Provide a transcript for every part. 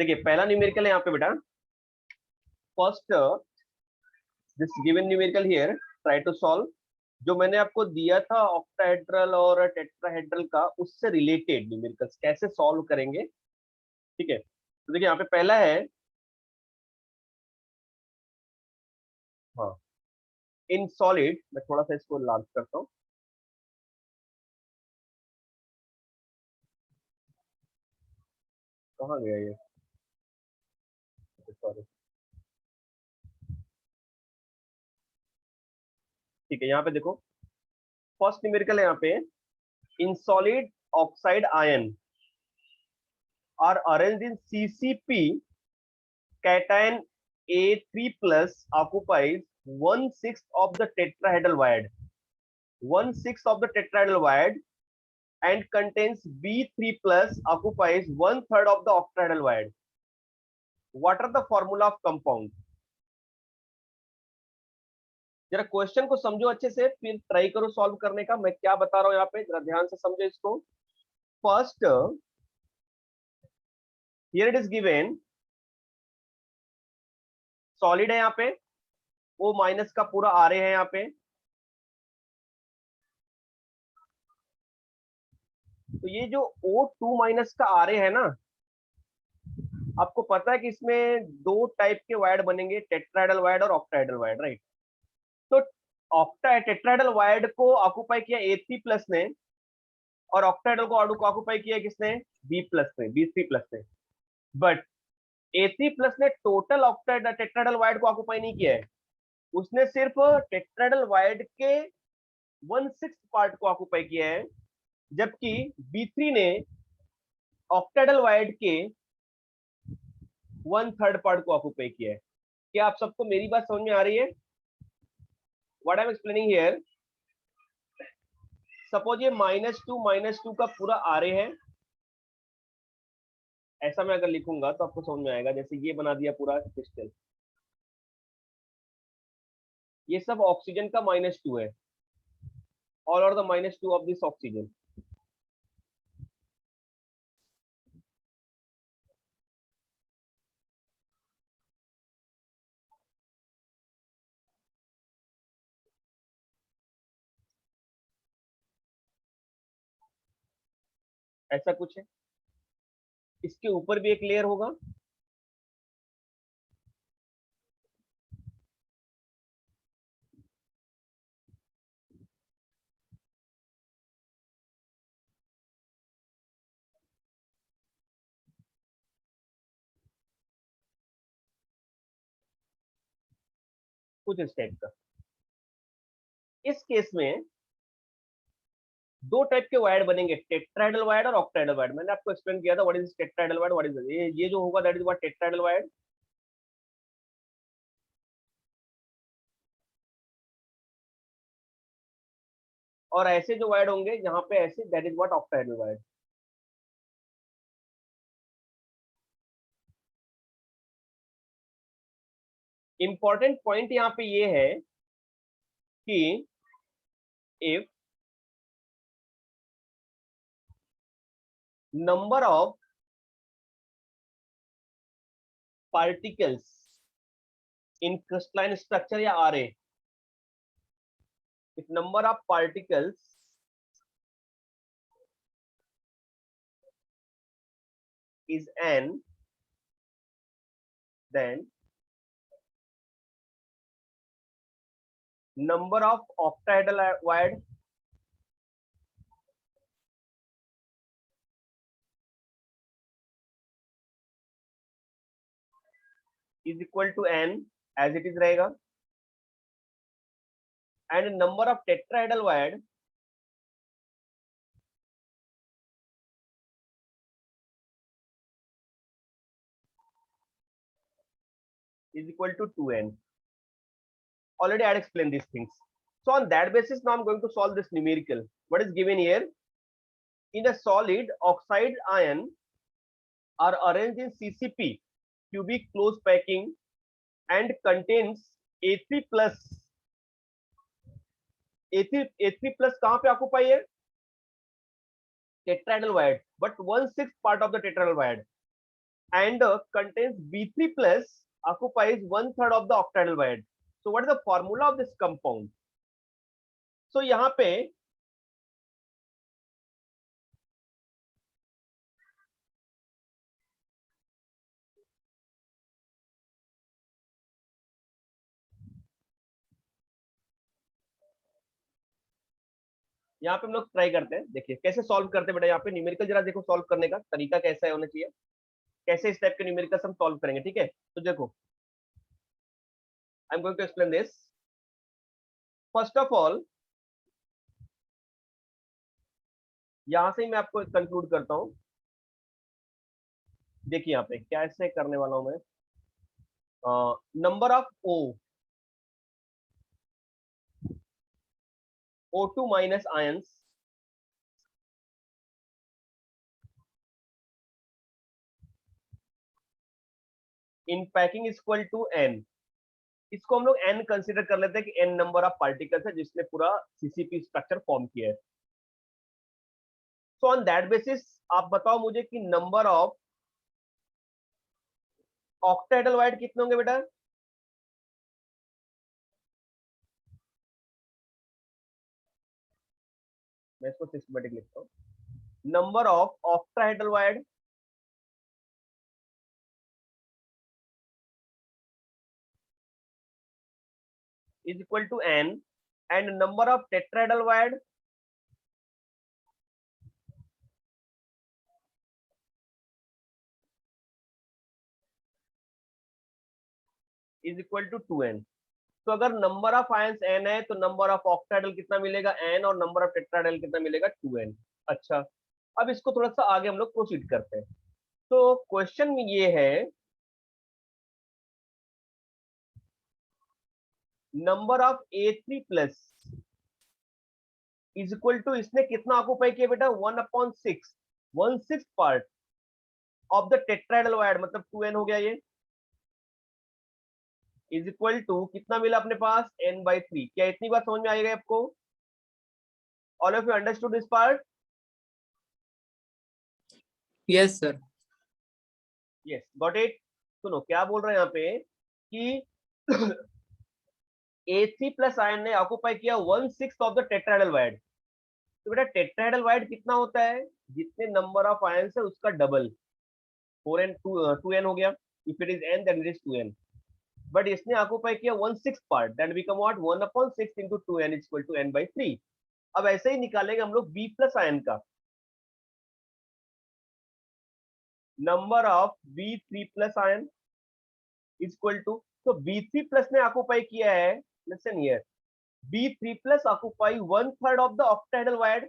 देखिए पहला न्यूमेरिकल है यहाँ पे बेटा, first this given numerical here, try to solve. जो मैंने आपको दिया था ऑक्टाहेड्रल और टेट्राहेड्रल का, उससे रिलेटेड न्यूमेरिकल्स कैसे सॉल्व करेंगे, ठीक है। तो देखिए यहाँ पे पहला है, हाँ, इन सॉलिड, मैं थोड़ा सा इसको लार्ज करता हूँ। कहाँ गया ये, सॉरी, ठीक है। यहाँ पे देखो फर्स्ट न्यूमेरिकल है यहाँ पे, in solid oxide ion are arranged in CCP, cation A3 plus occupies 1/6 of the tetrahedral wired, 1/6 of the tetrahedral wired, and contains B3 plus occupies 1/3 of the octahedral wired. What are the formula of compound? जरा question को समझो अच्छे से, फिर try करो solve करने का। मैं क्या बता रहा हूं यहाँ पे, जरा ध्यान से समझो इसको। First, here it is given, solid है यहाँ पे, O माइनस का पूरा आ रहे है यहाँ पे। तो ये जो O2 माइनस का आ रहे है ना, आपको पता है कि इसमें दो टाइप के वायर्ड बनेंगे, टेट्राहेड्रल वायर्ड और ऑक्टाहेड्रल वायर्ड, राइट। तो टेट्राहेड्रल वायर्ड को ऑक्युपाई किया A3 प्लस ने, और ऑक्टाहेड्रल को ऑक्युपाई किया किसने, B प्लस ने, B3 प्लस ने। बट A3 प्लस ने टोटल ऑक्टाहेड्रल टेट्राहेड्रल वायर्ड को ऑक्युपाई नहीं किया है, उसने सिर्फ टेट्राहेड्रल वायर्ड के 1/6 पार्ट को ऑक्युपाई किया है, जबकि B3 ने ऑक्टाहेड्रल वायर्ड के 1/3 पार्ट को ऑक्युपाई किया है। क्या आप सबको मेरी बात समझ में आ रही है? What I am explaining here, suppose ये -2 का पूरा आ रहे है, ऐसा मैं अगर लिखूंगा तो आपको समझ में आएगा। जैसे ये बना दिया पूरा क्रिस्टल, ये सब ऑक्सीजन का -2 है, all are the -2 of this oxygen. ऐसा कुछ है, इसके ऊपर भी एक लेयर होगा, कुछ इस टाइप का। इस केस में दो टाइप के वायर बनेंगे, टेट्राहेड्रल वायर और ऑक्टाहेड्रल वायर। मैंने आपको एक्सप्लेन किया था what is tetrahedral wire, what is ये जो होगा that is what tetrahedral wire. और ऐसे जो वायर होंगे यहाँ पे ऐसे, that is what octahedral wire. Important point यहाँ पे ये है कि if number of particles in crystalline structure या RA, if number of particles is n, then number of octahedral wired is equal to n, as it is रहेगा, and number of tetrahedral wired is equal to 2n. Already I had explained these things. So on that basis now I'm going to solve this numerical. What is given here, in a solid oxide ion are arranged in CCP, cubic close packing, and contains A3 plus, A3 plus कहाँ पे occupy है, tetrahedral wired, but 1/6 part of the tetrahedral wired. and contains B3 plus occupies 1/3 of the octahedral wide. So what is the formula of this compound? So यहाँ पे हम लोग try करते हैं, देखिए कैसे सॉल्व करते हैं बेटा। यहाँ पे न्यूमेरिकल जरा देखो, सॉल्व करने का तरीका कैसा है होना चाहिए, कैसे इस टाइप के न्यूमेरिकल हम सॉल्व करेंगे, ठीक है। तो देखो, I am going to explain this. First of all, यहां से ही मैं आपको कंक्लूड करता हूं। देखिए यहाँ पे कैसे करने वाला हूं मैं। Number of O2 minus ions in packing is equal to n। इसको हम लोग n कंसीडर कर लेते हैं कि n नंबर ऑफ पार्टिकल्स है जिसने पूरा सीसीपी स्ट्रक्चर फॉर्म किया है। सो ऑन दैट बेसिस आप बताओ मुझे कि नंबर ऑफ ऑक्टाहेड्रल वाइड कितने होंगे बेटा? मैं इसको सिस्टमेटिक लिखता हूँ। Number of octahedral wide is equal to n, and number of tetrahedral wide is equal to 2n। तो अगर नंबर ऑफ आयंस n है तो नंबर ऑफ ऑक्टाहेड्रल कितना मिलेगा n, और नंबर ऑफ टेट्राहेड्रल कितना मिलेगा 2n। अच्छा, अब इसको थोड़ा सा आगे हम लोग प्रोसीड करते हैं। तो क्वेश्चन ये है, number of A3 plus is equal to, इसने कितना ऑक्यूपाई किया बेटा? 1/6, 1/6 part of the tetrahedral void, मतलब 2n हो गया ये, इज इक्वल टू कितना मिला अपने पास? n/3। क्या इतनी बात समझ में आएगा आपको? All of you understood this part? Yes sir. Yes, got it. सुनो क्या बोल रहे हैं यहाँ पे कि A3 प्लस आयन ने ऑक्यूपाई किया 1/6 ऑफ द टेट्राहेड्रल वाइड। तो बेटा टेट्राहेड्रल वाइड कितना होता है? जितने नंबर ऑफ आयंस है उसका डबल, 4n 2n हो गया। If it is n then it is 2n, but इसने ऑक्यूपाई किया 1/6 part, that become what? 1/6 into 2n is equal to n/3। अब ऐसे ही निकालेंगे हम लोग B प्लस आयन का, number of B3 plus ion is equal to, तो B3 plus ने ऑक्यूपाई किया है, listen here, B3 plus occupy 1/3 of the octahedral wide.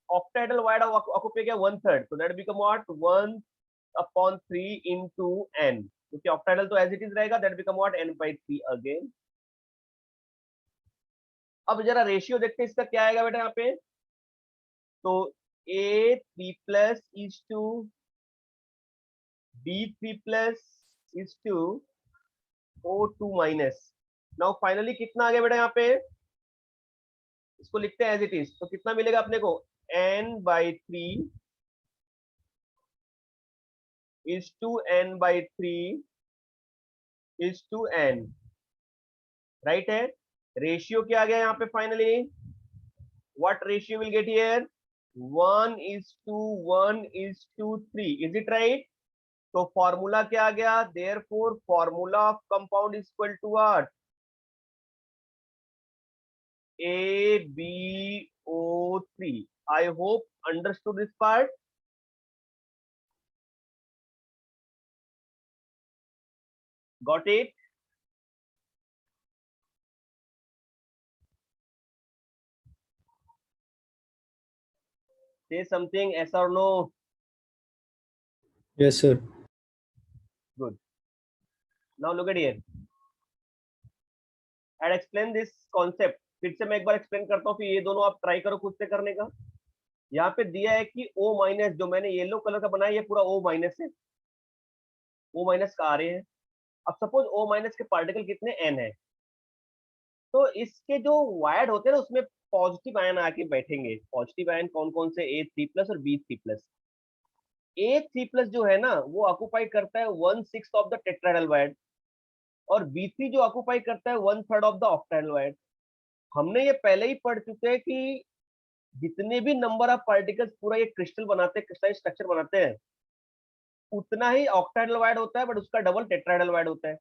Octahedral wide occupy क्या? 1/3, so that become what? 1/3 into n, क्योंकि octahedral तो as it is रहेगा, that become what? n/3 again। अब जरा रेशियो देखते हैं इसका क्या आएगा बेटा यहाँ पे। तो A3 plus is to B3 plus is to O2 minus। Now finally कितना आ गया बेटा यहाँ पे? इसको लिखते हैं एज इट इज, तो कितना मिलेगा अपने को? n/3 is to n/3 is to n, right है। रेशियो क्या आ गया यहाँ पे finally? What ratio will get here? 1:1:3, is it right? तो फॉर्मूला क्या आ गया? Therefore formula of compound is equal to what? AbO3। I hope understood this part. Got it? Say something, yes or no? Yes sir. Good. Now look at here. I'll explain this concept। फिर से मैं एक बार explain करता हूँ, फिर ये दोनों आप ट्राई करो खुद से करने का। यहाँ पे दिया है कि O माइनस, जो मैंने येलो कलर का बनाया, ये पूरा O माइनस है, O माइनस का आ रहे हैं। अब सपोज O माइनस के पार्टिकल कितने? n है। तो इसके जो वायर्ड होते हैं ना, उसमें पॉजिटिव आयन आके बैठेंगे। पॉजिटिव आयन कौन कौन से? A3 प्लस और B3 प्लस। A3 प्लस जो है ना वो ऑक्युपाई करता है 1/6 ऑफ द टेट्राहेड्रल वायर्ड, और B3 जो ऑक्युपाई करता है 1/3 ऑफ द ऑक्टाहेड्रल वायर्ड। हमने ये पहले ही पढ़ चुके हैं कि जितने भी नंबर ऑफ पार्टिकल्स पूरा ये क्रिस्टल बनाते हैं, क्रिस्टलाइन स्ट्रक्चर बनाते हैं, उतना ही ऑक्टाहेड्रल वायर्ड होता है, बट उसका डबल टेट्राहेड्रल वायर्ड होता है।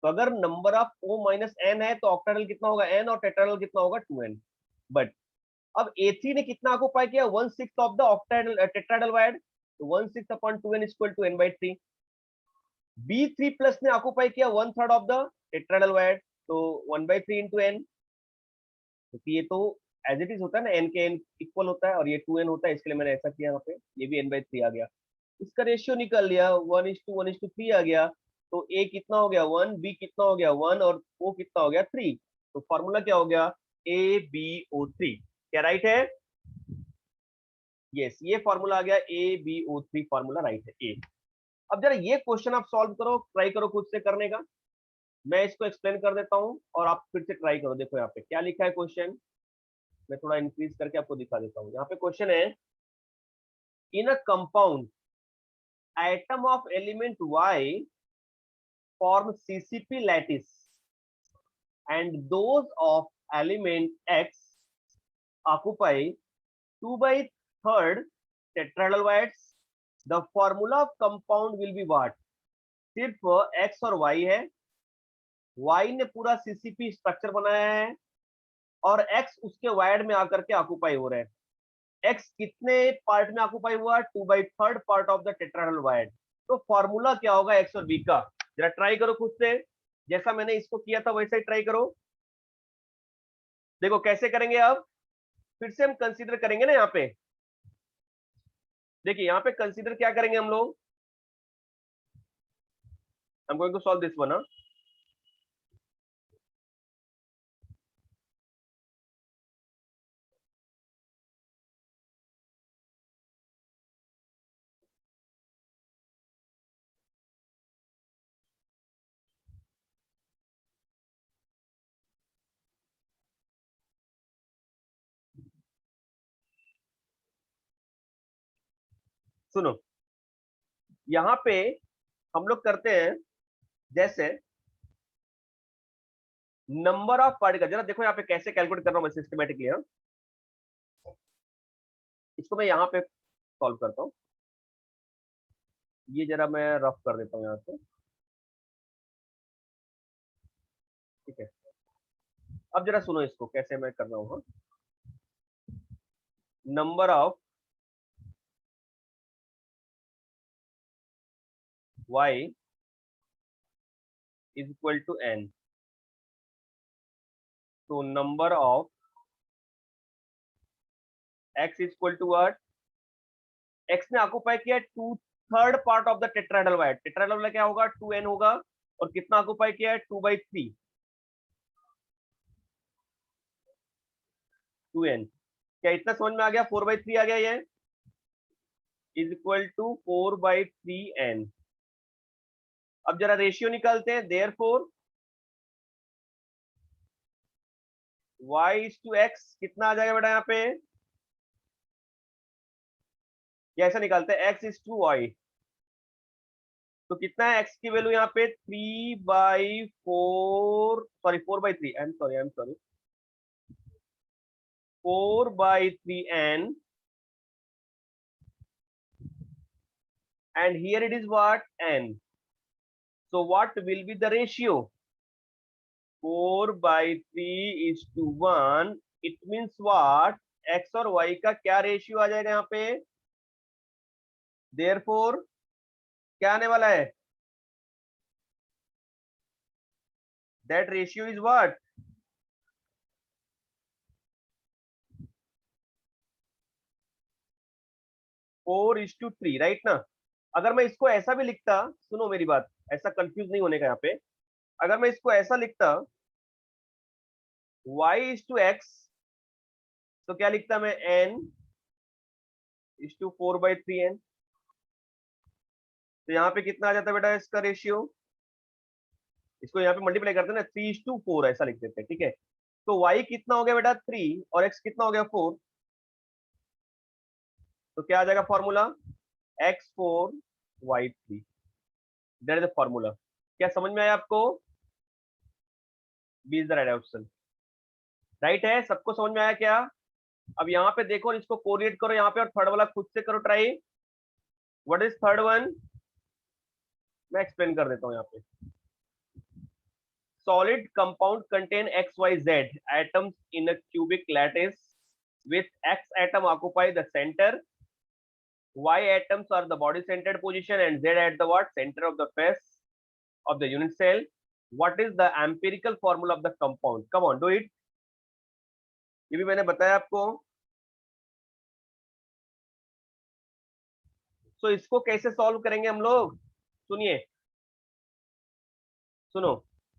तो अगर number of O minus n है तो ऑक्टाहेड्रल कितना होगा n, और टेट्राहेड्रल कितना होगा 2n। बट अब A3 ने कितना ऑक्युपाई किया 1/6 of the octahedral tetrahedral void, तो 1/6 upon 2n equal to n/3। B3 plus ने ऑक्युपाई किया 1/3 ऑफ द टेट्राहेड्रल वायर्ड, तो 1/3 इंटू n, क्योंकि ये तो एज इट इज होता है ना, n के n इक्वल होता है और ये 2n होता है, इसके लिए मैंने ऐसा किया यहाँ पे, ये भी n/3 आ गया। इसका रेशियो निकल लिया 1:1:3 आ गया। तो A कितना हो गया 1, B कितना हो गया 1, और O कितना हो गया 3। तो फॉर्मूला क्या हो गया AbO3। क्या राइट है? यस, ये फॉर्मूला आ गया AbO3, फॉर्मूला राइट है ए। अब जरा ये क्वेश्चन आप सॉल्व करो, ट्राई करो खुद से करने का। मैं इसको एक्सप्लेन कर देता हूँ और आप फिर से ट्राई करो। देखो यहाँ पे क्या लिखा है क्वेश्चन, मैं थोड़ा इंक्रीज करके आपको दिखा देता हूँ। यहाँ पे क्वेश्चन है, in a compound atom of element Y form CCP lattice and those of element X occupy 2/3 tetrahedral wires. The formula of compound will be what? सिर्फ X और Y है, Y ने पूरा CCP स्ट्रक्चर बनाया है और X उसके wired में आकर के ऑक्युपाई हो रहे हैं। X कितने पार्ट में ऑक्युपाई हुआ? 2/3 part of the tetrahedral void. तो फॉर्मूला क्या होगा X और B का? जरा ट्राई करो खुद से, जैसा मैंने इसको किया था वैसा ही ट्राई करो। देखो कैसे करेंगे। अब फिर से हम कंसीडर करेंगे ना यहाँ पे, देखिए यहाँ पे कंसीडर क्या करेंगे हम लोग। I'm going to solve this one, हाँ। सुनो, यहाँ पे हम लोग करते हैं जैसे नंबर ऑफ पार्टिकल। जरा देखो यहाँ पे कैसे कैलकुलेट कर रहा हूँ मैं सिस्टमेटिकली, हाँ। इसको मैं यहाँ पे सॉल्व करता हूँ, ये जरा मैं रफ कर देता हूँ यहाँ से, ठीक है। अब जरा सुनो इसको कैसे मैं कर रहा हूँ, हाँ। Number of Y is equal to n, तो number of X is equal to what? X ने ऑक्युपाई किया 2/3 part of the tetrahedral void. Tetrahedral void क्या होगा 2n होगा, और कितना ऑक्युपाई किया है 2/3, 2n। क्या इतना समझ में आ गया? 4/3 आ गया ये, इज इक्वल टू 4/3n। अब जरा रेशियो निकालते हैं, therefore y is to x कितना आ जाएगा बेटा यहाँ पे? ये ऐसा निकालते हैं x इज टू y, तो कितना है x की वैल्यू यहाँ पे 3/4, sorry 4/3, I am sorry 4/3n, and here it is what? n. So what will be the ratio? 4/3 is to 1. It means what? x और y का क्या रेशियो आ जाएगा यहाँ पे? Therefore क्या आने वाला है? That ratio is what? 4:3, right ना? अगर मैं इसको ऐसा भी लिखता, सुनो मेरी बात, ऐसा कंफ्यूज नहीं होने का यहाँ पे। अगर मैं इसको ऐसा लिखता y इज टू x, तो क्या लिखता मैं n इज टू 4/3n। तो यहाँ पे कितना आ जाता है बेटा इसका रेशियो? इसको यहाँ पे मल्टीप्लाई करते हैं ना, 3:4 ऐसा लिख देते हैं, ठीक है। तो y कितना हो गया बेटा 3 और x कितना हो गया 4, तो क्या आ जाएगा formula? x4y3, that is the formula. क्या समझ में आया आपको? B is the right option. Right है, सबको समझ में आया क्या? अब यहाँ पे देखो और इसको कोरिलेट करो यहाँ पे, और थर्ड वाला खुद से करो try. What is third one? मैं एक्सप्लेन कर देता हूँ यहाँ पे। Solid compound contain XYZ atoms in a cubic lattice with X atom occupy the center, Y atoms are the body centered position, and Z at the what? Center of the face of the unit cell. What is the empirical formula of the compound? Come on, do it. ये भी मैंने बताया आपको। तो इसको कैसे solve करेंगे हम लोग? सुनिए, सुनो,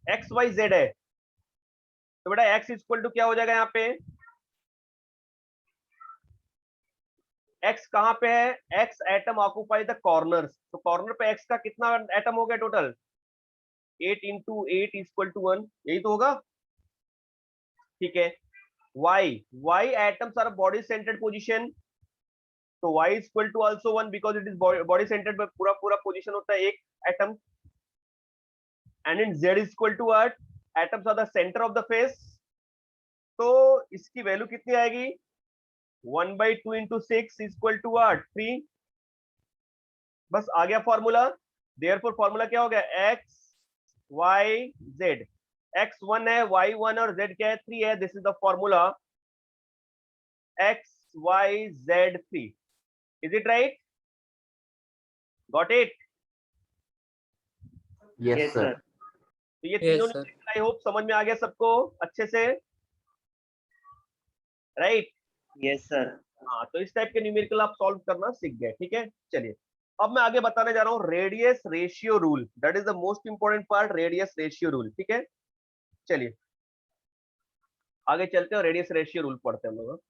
एक्स वाई जेड है, तो बेटा एक्स इक्वल टू क्या हो जाएगा यहाँ पे? एक्स कहां पे है? X atom occupy the corners, तो कॉर्नर पे एक्स का कितना एटम हो गया टोटल? 8 इंटू 8 इक्वल टू 1, यही तो होगा। ठीक है, Y, Y atoms are body centred position, तो Y equal to also 1 because it is body centred में पूरा पूरा पोजीशन होता है एक atom. And in Z equal to what? Atoms are the centre of the face, तो इसकी value कितनी आएगी? 1/2 इंटू 6 इक्वल टू व्हाट? 3। बस आ गया फॉर्मूला। देयरफॉर फॉर्मूला क्या हो गया? एक्स वाई जेड, एक्स 1 है, वाई 1 और जेड क्या है? 3 है। This is the formula X Y Z 3। Is it right? Got it? Yes sir. तो ये तीनों आई होप समझ में आ गया सबको अच्छे से, राइट? Yes sir. हाँ, तो इस टाइप के न्यूमेरिकल आप सॉल्व करना सीख गए। ठीक है, चलिए अब मैं आगे बताने जा रहा हूँ radius ratio rule. That is the most important part, radius ratio rule. ठीक है, चलिए आगे चलते हैं, रेडियस रेशियो रूल पढ़ते हैं हम लोग।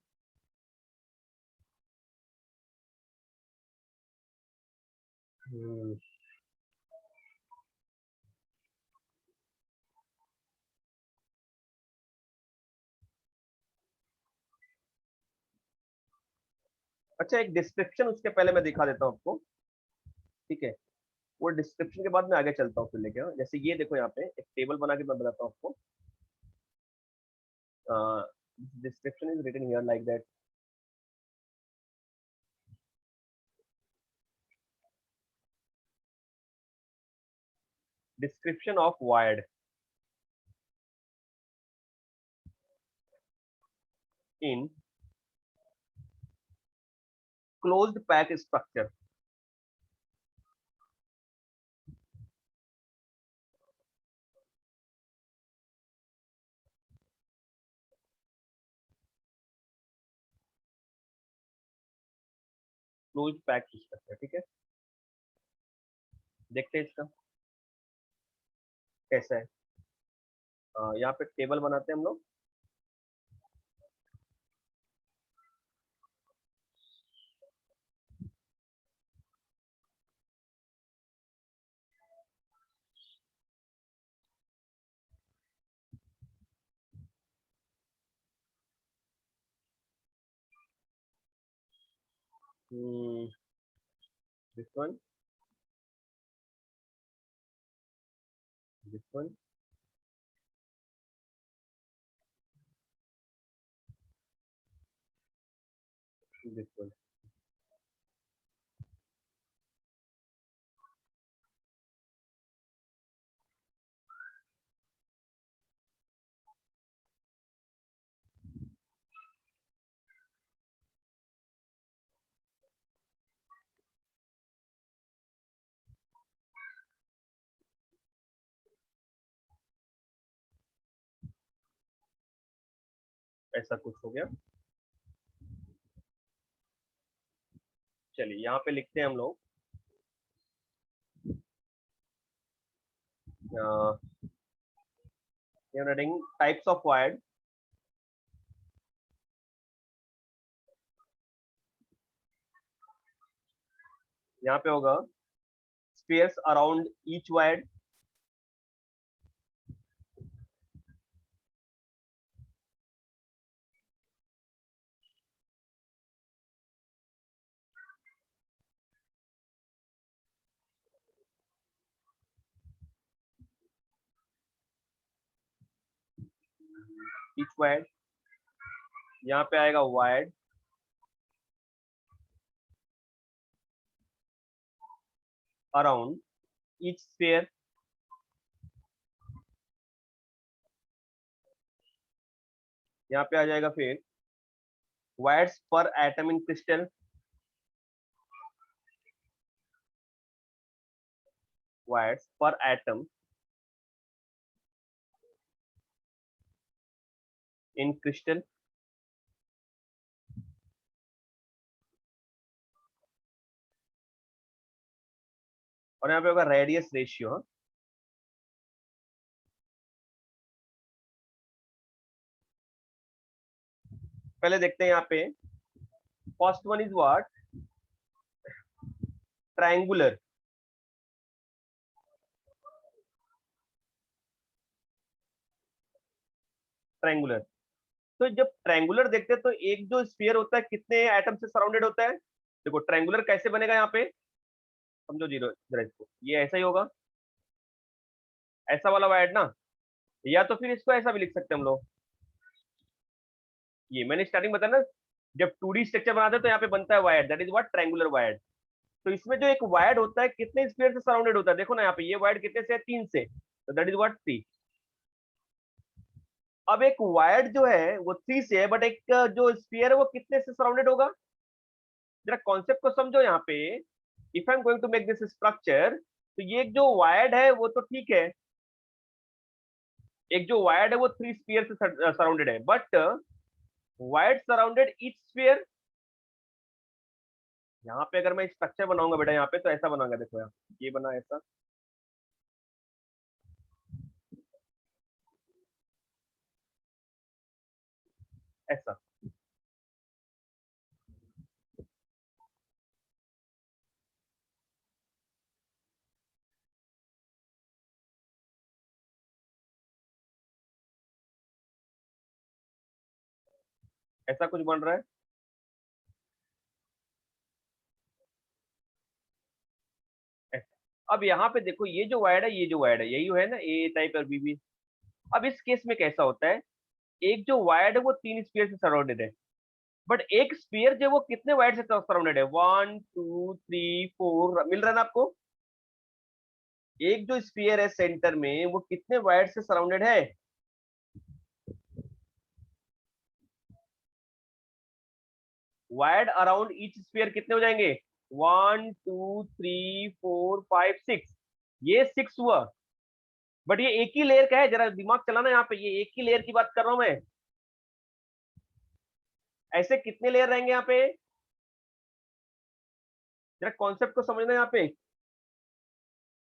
अच्छा, एक डिस्क्रिप्शन उसके पहले मैं दिखा देता हूँ आपको। ठीक है, वो डिस्क्रिप्शन के बाद मैं आगे चलता हूँ फिर लेके। जैसे ये देखो, यहाँ पे एक टेबल बना के मैं बताता हूँ आपको। Description is written here like that. Description of wired in closed pack structure. Close pack structure. ठीक है, देखते हैं इसका कैसा है। यहाँ पे टेबल बनाते हैं हम लोग। This one, this one, this one. ऐसा कुछ हो गया। चलिए यहाँ पे लिखते हैं हम लोग टाइप्स ऑफ वायर्ड। यहाँ पे होगा spheres around each void, each wide, यहाँ पे आएगा wide around each sphere, यहाँ पे आ जाएगा फिर वायर्स पर एटम इन क्रिस्टल, वायर्स पर एटम इन क्रिस्टल, और यहाँ पे होगा रेडियस रेशियो। पहले देखते हैं यहाँ पे first one is what, triangular. Triangular, तो जब ट्रायंगुलर देखते हैं तो एक जो स्फीयर होता है कितने एटम से सराउंडेड होता है? देखो ट्रायंगुलर कैसे बनेगा, यहाँ पे समझो जीरो जरा इसको, ये ऐसा ही होगा, ऐसा वाला वायड ना, या तो फिर इसको ऐसा भी लिख सकते हैं हम लोग। ये मैंने स्टार्टिंग बताया ना, जब 2D स्ट्रक्चर बनाते हैं तो यहाँ पे बनता है wide, that is what triangular wide. तो इसमें जो एक वायड होता है कितने स्फीयर से सराउंडेड होता है, देखो ना यहाँ पे ये वायड कितने से है, 3 से, तो दैट इज व्हाट 3। अब एक वायड जो है वो 3 से है, बट एक जो स्फीयर है वो कितने से सराउंडेड होगा? जरा कॉन्सेप्ट को समझो यहाँ पे। If I am going to make this structure, तो ये जो वायर्ड है वो तो ठीक है, एक जो वायर्ड है वो 3 स्फीयर से सराउंडेड है, but wired surrounded each sphere. यहाँ पे अगर मैं स्ट्रक्चर बनाऊंगा बेटा यहाँ पे, तो ऐसा बनाऊंगा, देखो यहाँ ये बना ऐसा, ऐसा। ऐसा कुछ बन रहा है, ऐसा। अब यहाँ पे देखो ये जो वायर्ड है, ये जो वायर्ड है यही है ना, ए टाइप और बी। अब इस केस में कैसा होता है, एक जो वायर्ड है वो 3 स्फीयर से सराउंडेड है, बट एक स्फीयर जो वो कितने वायर्ड से सराउंडेड है, 1 2 3 4, मिल रहा है ना आपको? एक जो स्फीयर है सेंटर में वो कितने वायर्ड से सराउंडेड है? वायर्ड अराउंड ईच स्फीयर कितने हो जाएंगे, 1 2 3 4 5 6, ये 6 हुआ। बट ये एक ही लेयर का है, जरा दिमाग चलाना यहाँ पे, ये एक ही लेयर की बात कर रहा हूं मैं। ऐसे कितने लेयर रहेंगे यहाँ पे? जरा कॉन्सेप्ट को समझना यहाँ पे।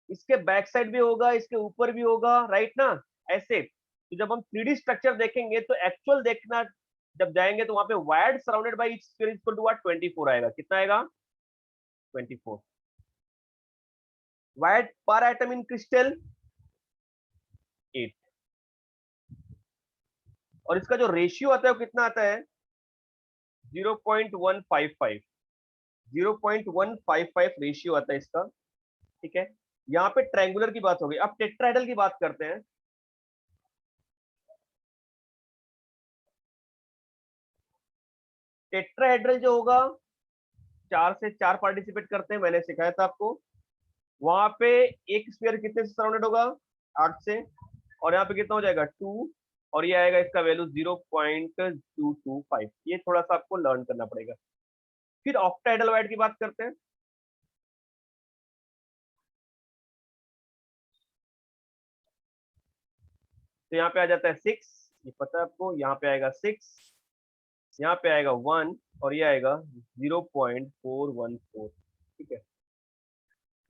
इसके बैक साइड भी होगा, इसके ऊपर भी होगा, राइट ना, ऐसे। तो जब हम 3D स्ट्रक्चर देखेंगे तो एक्चुअल देखना, जब जाएंगे तो वहां पे void surrounded by each sphere equal to what, 24 आएगा। कितना आएगा? 24 वायर्ड पर एटम इन क्रिस्टल, 8। और इसका जो रेशियो आता है वो कितना आता है, 0.155। 0.155 रेशियो आता है इसका, ठीक है। यहाँ पे ट्रायंगुलर की बात हो गई, अब टेट्राहेड्रल की बात करते हैं। टेट्राहेड्रल जो होगा, 4 से 4 पार्टिसिपेट करते हैं, मैंने सिखाया था आपको। वहां पे एक स्फीयर कितने से सराउंडेड होगा, 8 से, और यहाँ पे कितना हो जाएगा, 2, और ये आएगा इसका वैल्यू 0.225। ये थोड़ा सा आपको लर्न करना पड़ेगा। फिर ऑक्टाहेड्रल वायड की बात करते हैं। तो यहाँ पे आ जाता है 6, ये पता है आपको, यहाँ पे आएगा 6, यहाँ पे आएगा 1, और ये आएगा 0.414, ठीक है।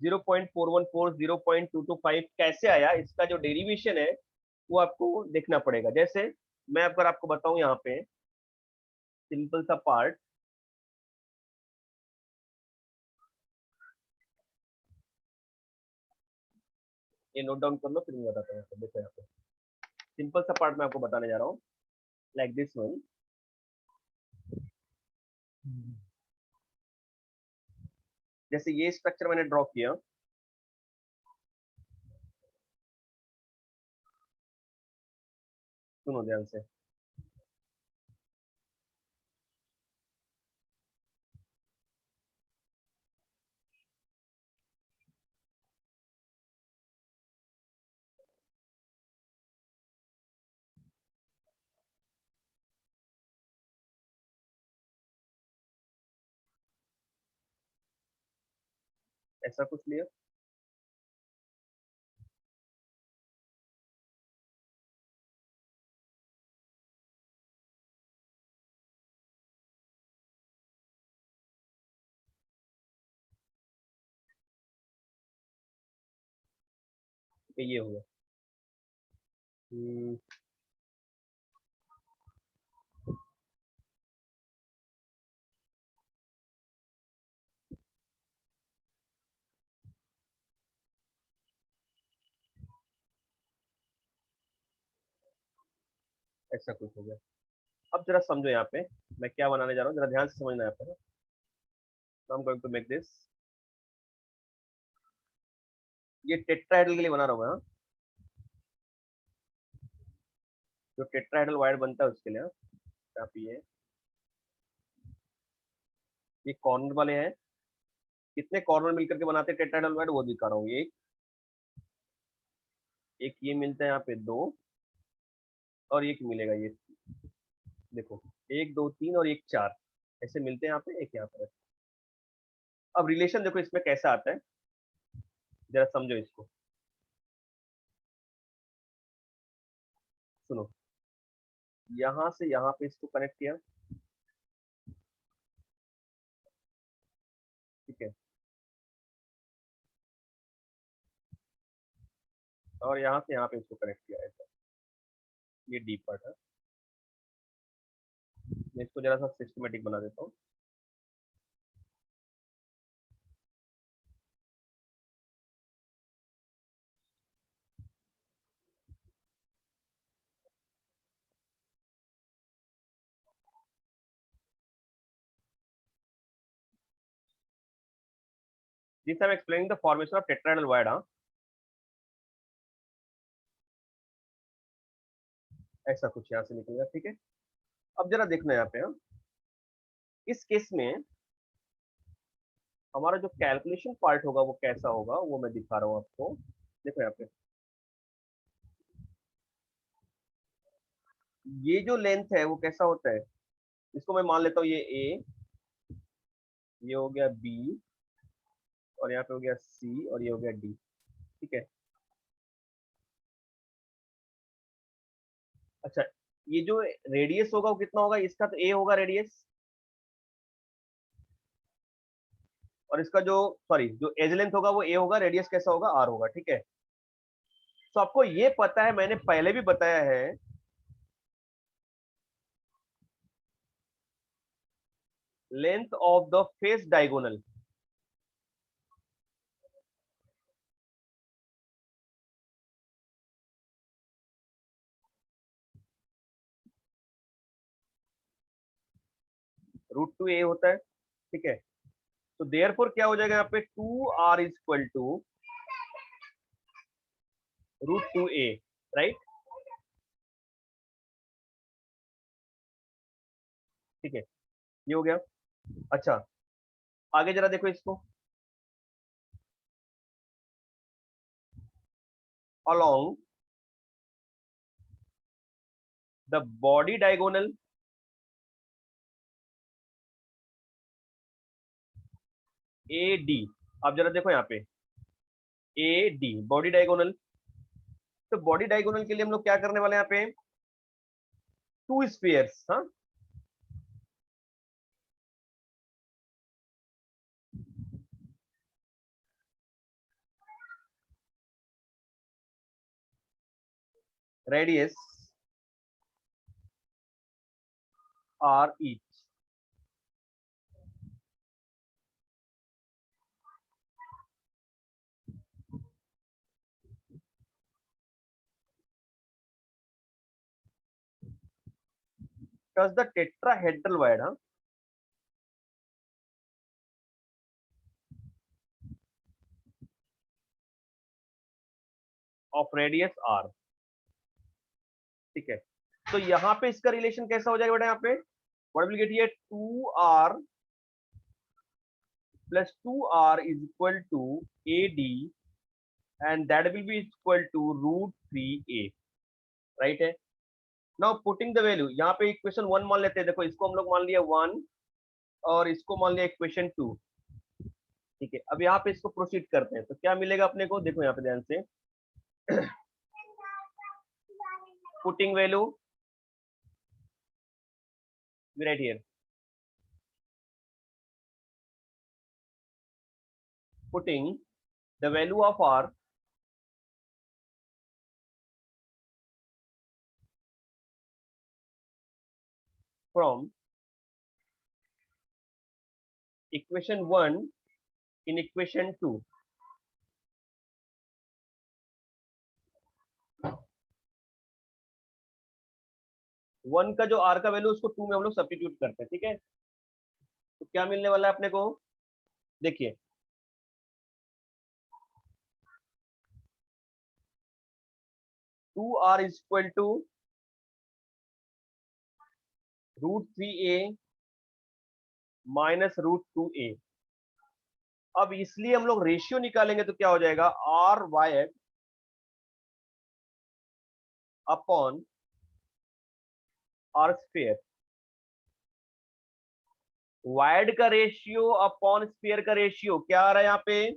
0.414, 0.225 कैसे आया, इसका जो डेरिवेशन है वो आपको देखना पड़ेगा। जैसे मैं अगर आपको बताऊं यहाँ पे सिंपल सा पार्ट, ये नोट डाउन कर लो, फिर मैं बताता हूँ। देखो यहाँ पे सिंपल सा पार्ट मैं आपको बताने जा रहा हूँ, लाइक दिस वन। जैसे ये स्ट्रक्चर मैंने ड्रॉ किया, सुनो ध्यान से। ऐसा कुछ लिया। ये हो गया। हम्म, ऐसा कुछ हो गया। अब जरा समझो यहाँ पे मैं क्या बनाने जा रहा हूँ, जरा ध्यान से समझना है यहाँ पे। I am going to make this, ये टेट्राहेड्रल के लिए बना रहा हूँ मैं, हाँ? जो टेट्राहेड्रल वायर बनता है उसके लिए, हाँ? यहाँ पे ये कॉर्नर वाले हैं। कितने कॉर्नर मिलकर के बनाते हैं टेट्राहेड्रल वायर, वो दिखा रहा हूँ। ये एक ये मिलता है यहाँ पे दो, और एक मिलेगा ये, देखो, एक दो तीन और एक चार, ऐसे मिलते हैं यहाँ पे, एक यहाँ पे। अब रिलेशन देखो इसमें कैसा आता है, जरा समझो इसको। सुनो, यहाँ से यहाँ पे इसको कनेक्ट किया, ठीक है, और यहाँ से यहाँ पे इसको कनेक्ट किया, ऐसा। ये डीप पार्ट है। मैं इसको जरा सा सिस्टमेटिक बना देता हूँ। This I am explaining the formation of tetrahedral wire, हाँ? ऐसा कुछ यहाँ से निकलेगा, ठीक है। अब जरा देखना यहाँ पे, हाँ? इस केस में हमारा जो कैलकुलेशन पार्ट होगा वो कैसा होगा, वो मैं दिखा रहा हूँ आपको। देखो यहाँ पे, ये जो लेंथ है वो कैसा होता है, इसको मैं मान लेता हूँ ये ए, ये हो गया बी, और यहाँ पे हो गया सी, और ये हो गया डी, ठीक है। अच्छा, ये जो रेडियस होगा वो कितना होगा, इसका तो ए होगा रेडियस, और इसका जो, सॉरी, जो एज लेंथ होगा वो ए होगा, रेडियस कैसा होगा, आर होगा, ठीक है। तो आपको ये पता है, मैंने पहले भी बताया है, length of the face diagonal, √2a होता है, ठीक है। तो देयरफॉर क्या हो जाएगा यहाँ पे, 2r is equal to √2a, right, ठीक है। ये हो गया। अच्छा, आगे जरा देखो इसको, along the body diagonal AD, आप जरा देखो यहाँ पे, AD बॉडी डायगोनल। तो बॉडी डायगोनल के लिए हम लोग क्या करने वाले हैं यहाँ पे, टू स्फीयर्स, हाँ? Radius R each, does the tetrahedral wire, हाँ, of radius r, ठीक है। तो यहाँ पे इसका रिलेशन कैसा हो जाएगा बेटा, यहाँ पे व्हाट विल गेट, ये 2r plus 2r is equal to AD, and that will be equal to √3a, right है। नाउ पुटिंग द वैल्यू, यहाँ पे इक्वेशन 1 मान लेते हैं, देखो इसको हम लोग मान लिया 1, और इसको मान लिया इक्वेशन 2, ठीक है, अब यहाँ पे इसको प्रोसीड करते हैं तो क्या मिलेगा अपने को, देखो यहाँ पे ध्यान से। Putting value right here, putting the value of R from equation 1 in equation 2। One का जो आर का वैल्यू उसको टू में हम लोग सब्स्टिट्यूट करते हैं, ठीक है। तो क्या मिलने वाला है अपने को, देखिए, two R is equal to √3a minus √2a। अब इसलिए हम लोग रेशियो निकालेंगे तो क्या हो जाएगा, R Y upon R square. Void का रेशियो अपॉन स्क्वायर का रेशियो क्या आ रहा है यहाँ पे,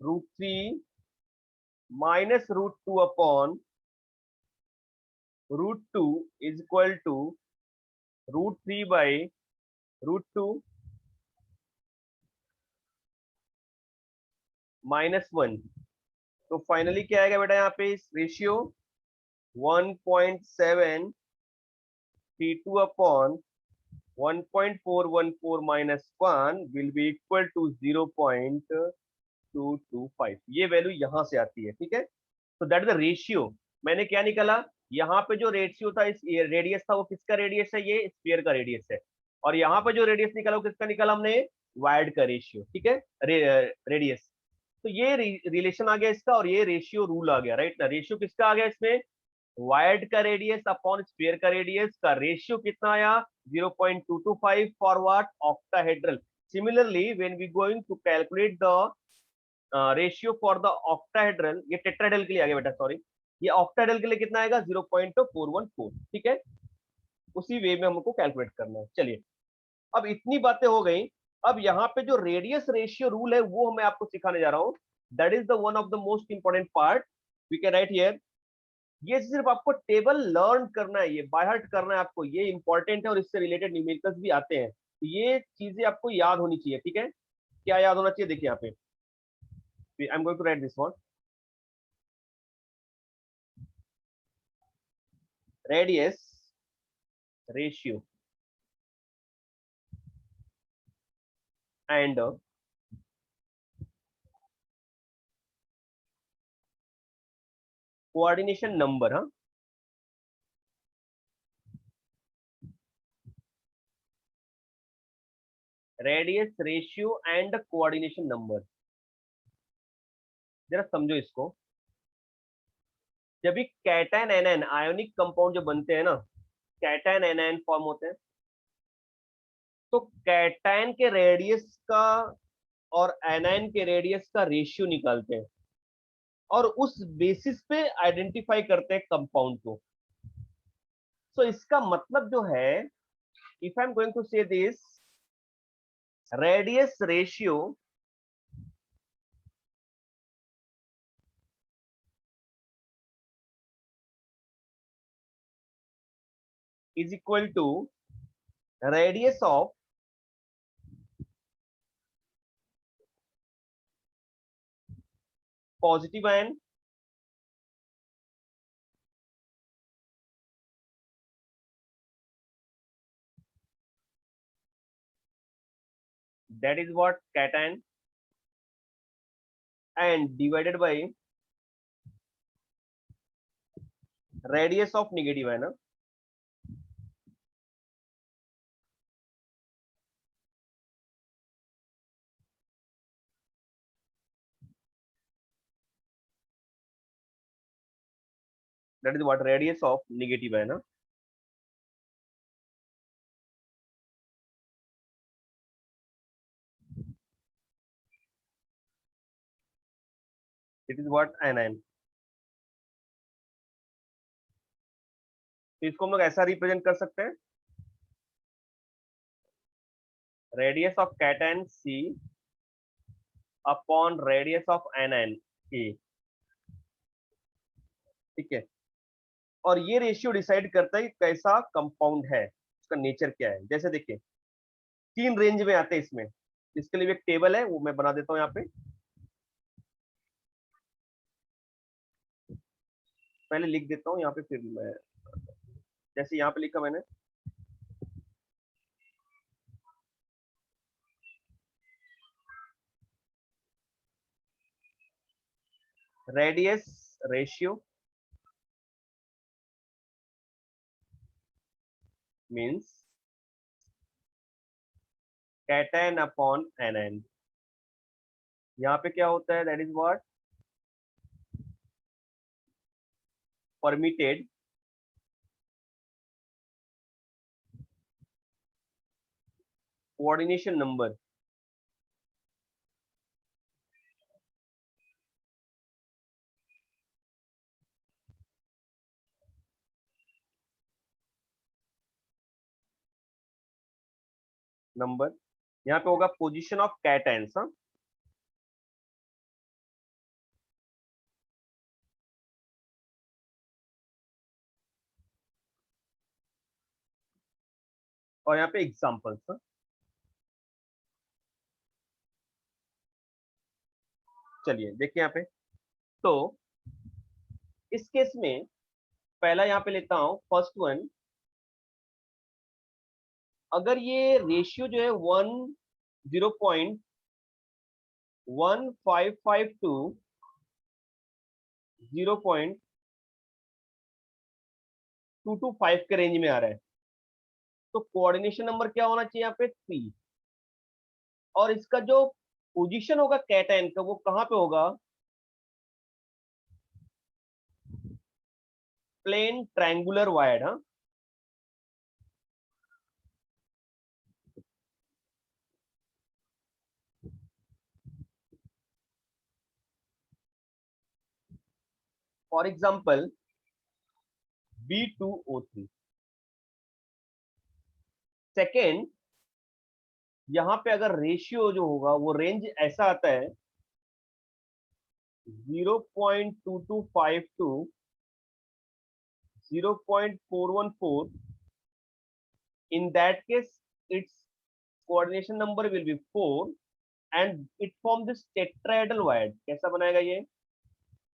√3 minus √2 upon √2 is equal to √3 by √2 -1। तो फाइनली क्या आएगा बेटा यहाँ पे, इस ratio 1.732 upon 1.414 minus 1 will be equal to 0.225। ये वैल्यू यहां से आती है, ठीक है। तो दैट इज द रेशियो। मैंने क्या निकाला, यहाँ पे जो रेशियो था, इस रेडियस था, वो किसका रेडियस है, ये स्फीयर का रेडियस है। और यहाँ पे जो रेडियस निकाला वो किसका निकाला हमने, वायर्ड का रेशियो, ठीक है, रेडियस। तो ये रिलेशन आ गया इसका, और ये रेशियो रूल आ गया, राइट ना। रेशियो किसका आ गया इसमें, वायर्ड का रेडियस अपॉन स्फीयर का रेडियस का रेशियो कितना आया, 0.225 for what, octahedral. Similarly when we going to calculate the ratio for the octahedral, ये टेट्राहेड्रल के लिए आ गया बेटा, सॉरी, ये ऑक्टाहेड्रल के लिए कितना आएगा, 0.414, ठीक है। उसी वे में हमको कैलकुलेट करना है। चलिए, अब इतनी बातें हो गई। अब यहाँ पे जो रेडियस रेशियो रूल है वो मैं आपको सिखाने जा रहा हूँ। That is the one of the most important part, we can write here. ये सिर्फ आपको टेबल लर्न करना है, ये बाय हार्ट करना है आपको, ये इंपॉर्टेंट है और इससे रिलेटेड न्यूमेरिकल्स भी आते हैं, तो ये चीजें आपको याद होनी चाहिए, ठीक है। क्या याद होना चाहिए, देखिए यहाँ पे, I am going to write this one. Radius ratio and coordination number, हाँ, radius ratio and coordination number. जरा समझो इसको। जब भी कैटायन एनायन आयोनिक कंपाउंड जो बनते हैं ना, कैटायन एनायन फॉर्म होते हैं, तो कैटायन के रेडियस का और एनायन के रेडियस का रेशियो निकालते हैं, और उस बेसिस पे आइडेंटिफाई करते हैं कंपाउंड को। सो इसका मतलब जो है, if I am going to say this, radius ratio is equal to radius of positive ion that is what cation and divided by radius of negative है ना। that is what radius of negative है ना। it is what anion। तो इसको हम लोग ऐसा represent कर सकते हैं, radius of cation C upon radius of anion A, ठीक है। और ये रेशियो डिसाइड करता है कि कैसा कंपाउंड है, उसका नेचर क्या है। जैसे देखिए 3 रेंज में आते हैं इसमें, इसके लिए एक टेबल है, वो मैं बना देता हूं यहाँ पे। पहले लिख देता हूँ यहाँ पे, फिर मैं जैसे यहाँ पे लिखा मैंने, radius ratio means cation upon anion. यहाँ पे क्या होता है, that is what permitted coordination number number. यहाँ पे होगा पोजीशन ऑफ कैटन्स। हाँ, और यहाँ पे एग्जांपल्स। हाँ, चलिए देखिए यहाँ पे। तो इस केस में पहला यहाँ पे लेता हूँ फर्स्ट वन। अगर ये रेशियो जो है 0.1552 0.225 के रेंज में आ रहा है, तो कोऑर्डिनेशन नंबर क्या होना चाहिए यहाँ पे 3। और इसका जो पोजीशन होगा कैटायन का, वो कहाँ पे होगा, प्लेन ट्रायंगुलर वायर्ड। हाँ, फॉर एग्जाम्पल B2O3। सेकेंड, यहाँ पे अगर रेशियो जो होगा वो रेंज ऐसा आता है 0.2252 0.414, in that case its coordination number will be 4 and it forms this tetrahedral wire। कैसा बनाएगा ये,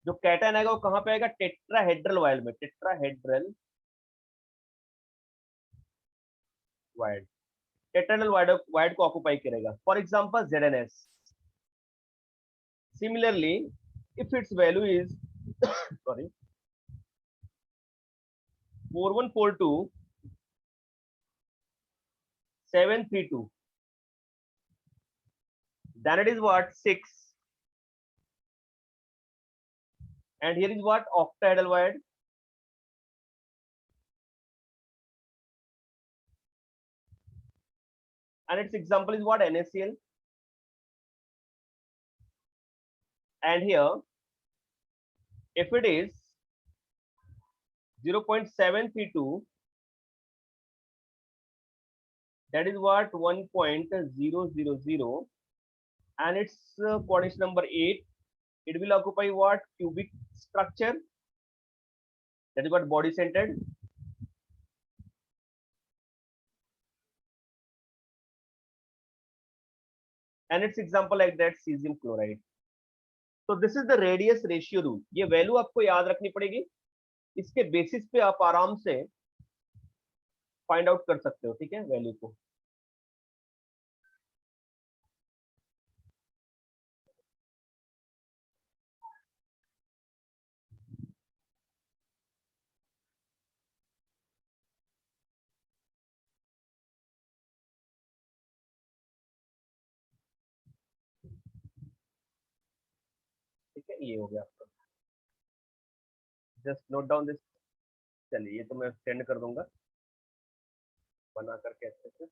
जो कैटायन आएगा वो कहाँ पे आएगा, टेट्राहेड्रल वायर में, टेट्राहेड्रल वायर, टेट्राहेड्रल वायर को ऑक्युपाई करेगा। For example ZnS। Similarly, if its value is sorry 4142 732, then it is what 6, and here is what octahedral wire, and its example is what NaCl. And here if it is 0.732, that is what 1.000, and its coordination number 8, it will occupy what cubic structure, that is what body centered. And its example like that cesium chloride. तो this is the radius ratio rule. ये value आपको याद रखनी पड़ेगी, इसके basis पे आप आराम से फाइंड आउट कर सकते हो, ठीक है, वैल्यू को। ठीक है, ये हो गया आपका, जस्ट नोट डाउन दिस। चलिए ये तो मैं सेंड कर दूंगा बना करके अच्छे से।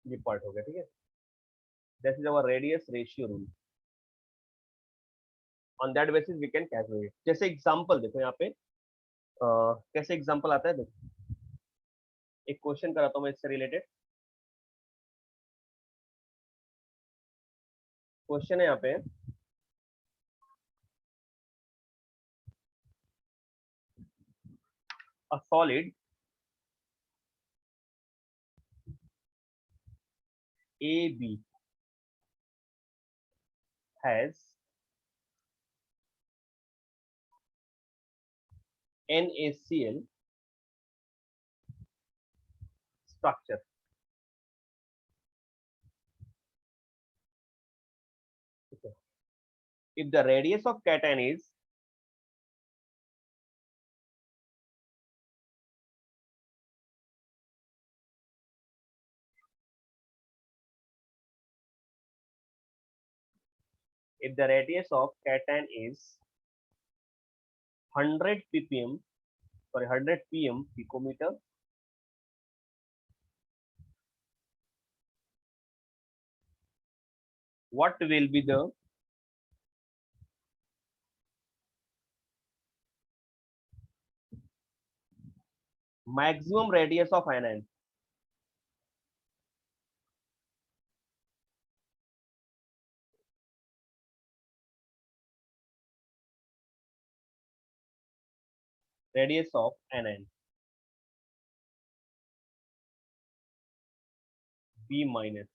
ये पार्ट हो गया, ठीक है। This is our radius ratio rule, on that basis we can calculate. जैसे एग्जांपल देखो यहाँ पे, कैसे एग्जांपल आता है देखो, एक क्वेश्चन कराता हूँ मैं इससे रिलेटेड। क्वेश्चन है यहाँ पे, a solid AB has NaCl structure. Okay. If the radius of cation is if the radius of cation is 100 ppm, sorry 100 pm picometer, what will be the maximum radius of anion? Radius of anion B minus.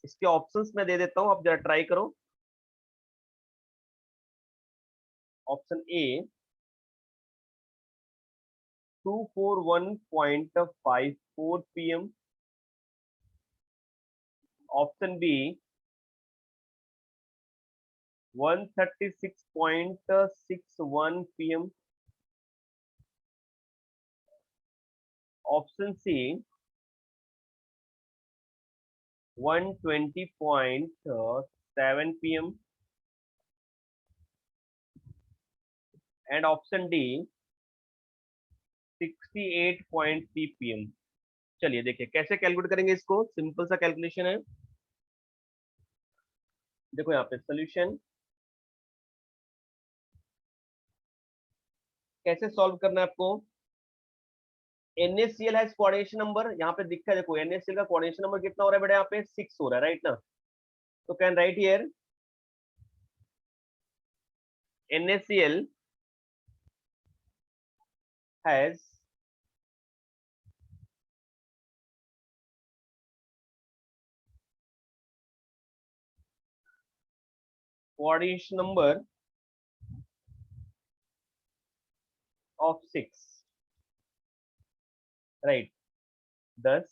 इसके options मैं दे देता हूं, आप जरा try करो। Option A 241.54 pm, option B 136.61 pm, option C 120.7 pm, and option D 68.3 pm। चलिए देखिए कैसे कैलकुलेट करेंगे इसको, सिंपल सा कैलकुलेशन है। देखो यहाँ पे सोल्यूशन कैसे सॉल्व करना है आपको। NaCl हैज कोऑर्डिनेशन नंबर, यहाँ पे दिखता है देखो NaCl का कोऑर्डिनेशन नंबर कितना हो रहा है बेटा, यहाँ पे 6 हो रहा है, राइट ना। तो can write here NaCl has coordination number of 6, right. 10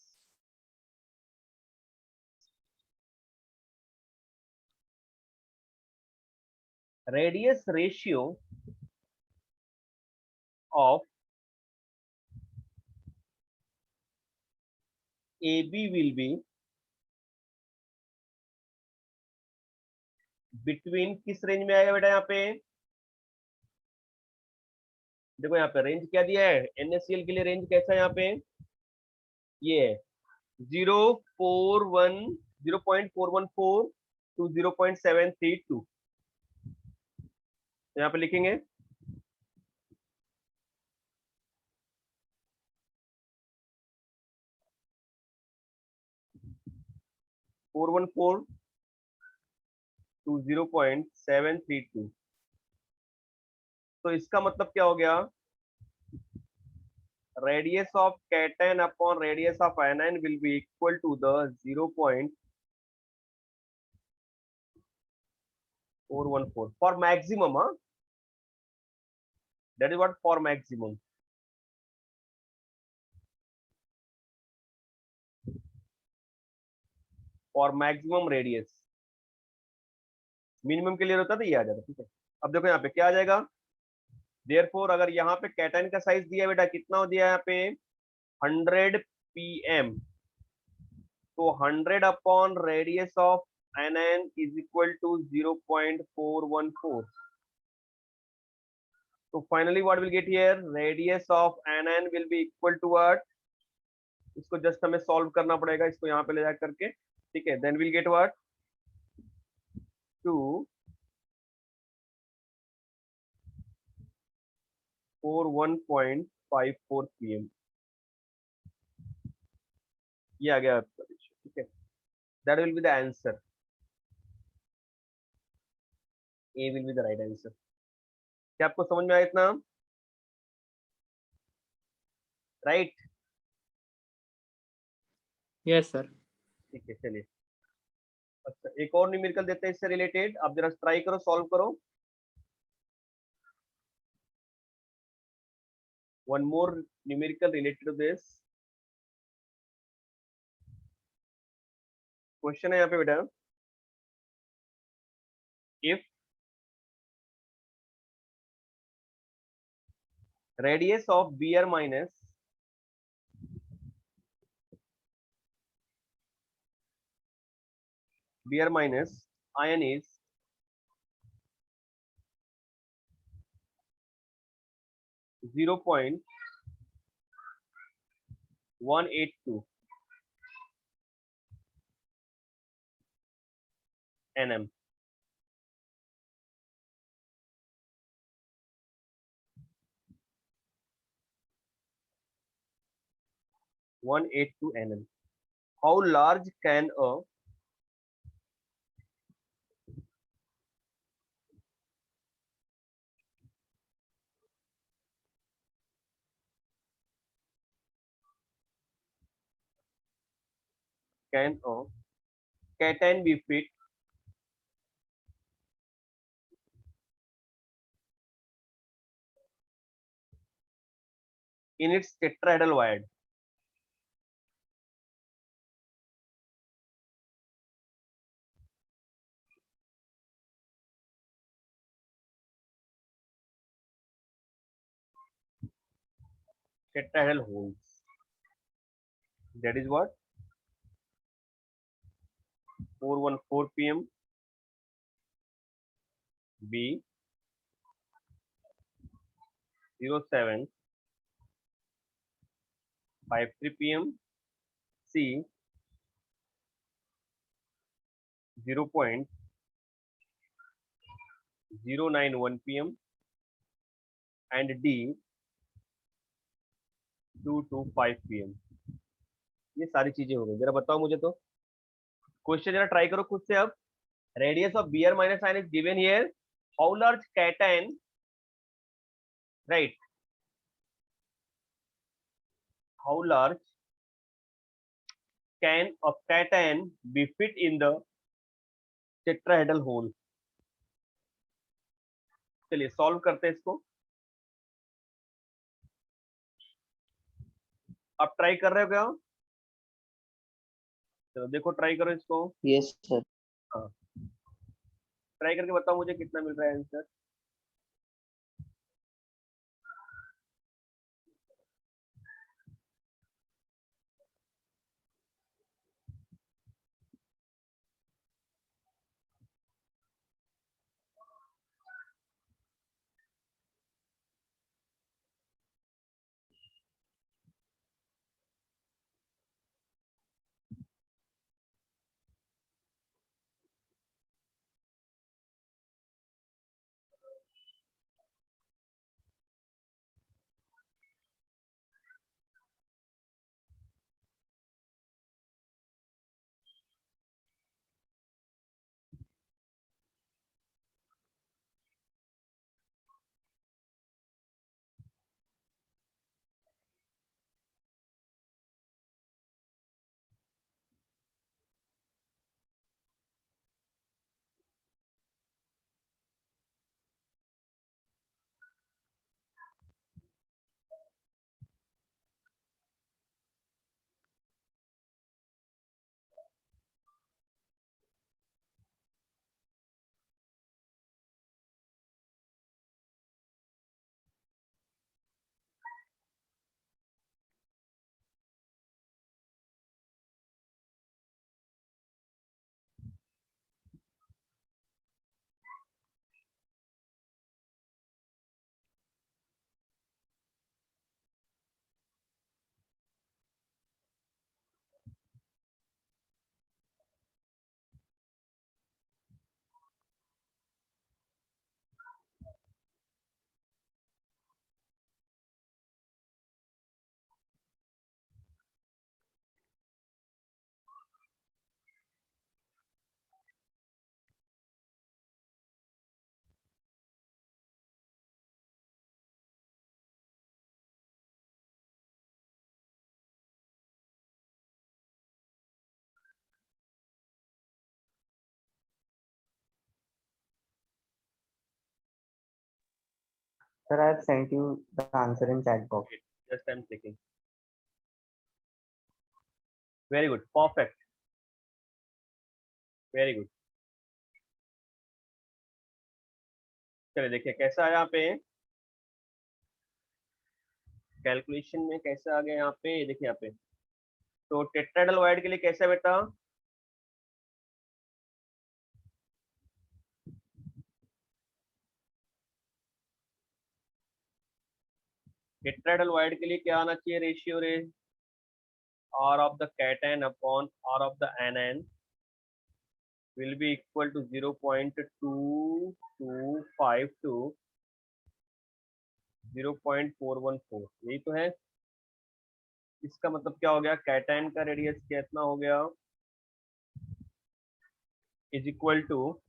radius ratio of AB will be between, किस रेंज में आएगा बेटा यहाँ पे, देखो यहाँ पे रेंज क्या दिया है NaCl के लिए, रेंज कैसा है यहाँ पे, ये 0.414 टू 0.732। तो यहाँ पे लिखेंगे 414 टू 0.732। तो इसका मतलब क्या हो गया, radius of cation upon radius of anion will be equal to the 0.414 for maximum. That is what for maximum. For maximum radius, minimum के लिए होता था ये आ जाता, ठीक है। अब देखो यहाँ पे क्या आ जाएगा, देयरफॉर अगर यहाँ पे कैटाइन का साइज दिया बेटा कितना दिया है यहाँ पे 100 pm, तो 100 upon radius of anion is equal to 0.414। तो finally what will get here, radius of anion will be equal to what, इसको जस्ट हमें सॉल्व करना पड़ेगा, इसको यहाँ पे ले जा करके, ठीक है। Then will get what 2 41.54 pm, ये आ गया आपका रेशियो, ठीक है। That will be the answer, A will be the right answer. क्या आपको समझ में आया इतना? Right, yes sir. ठीक है चलिए। अच्छा, एक और न्यूमेरिकल देते हैं इससे रिलेटेड, आप जरा ट्राई करो, सॉल्व करो। One more numerical related to this. Question है यहाँ पे बेटा, इफ radius of Br minus ion is 0.182 nm, how large can a cation be fit in its tetrahedral void? Tetrahedral holes. That is what? 4:14 p.m. B 07:53 p.m. C 0.091 p.m. and D 2:25 p.m. ये सारी चीजें हो गई, जरा बताओ मुझे तो। Question जरा ट्राई करो खुद से अब। Radius of Br minus ion is given here. How large cation, right? How large can a cation be fit in the tetrahedral hole? चलिए सॉल्व करते हैं इसको। आप ट्राई कर रहे हो क्या? चलो देखो, ट्राई करो इसको। Yes sir. हाँ, ट्राई करके बताओ मुझे कितना मिल रहा है answer. Sir, I have sent you the answer in chat box. Just I'm checking. Very good, perfect, very good. चलिए देखिए कैसा आया यहाँ पे, कैलकुलेशन में कैसे आ गया यहाँ पे, देखिए यहाँ पे। तो टेट्राहेड्रल वायर्ड के लिए कैसा है बेटा, टेट्राहेड्रल वायर्ड के लिए क्या आना चाहिए रेशियो रे, R of the cation upon R of the anion will be equal to 0.2252 0.414, यही तो है। इसका मतलब क्या हो गया, कैटायन का रेडियस कितना हो गया, is equal to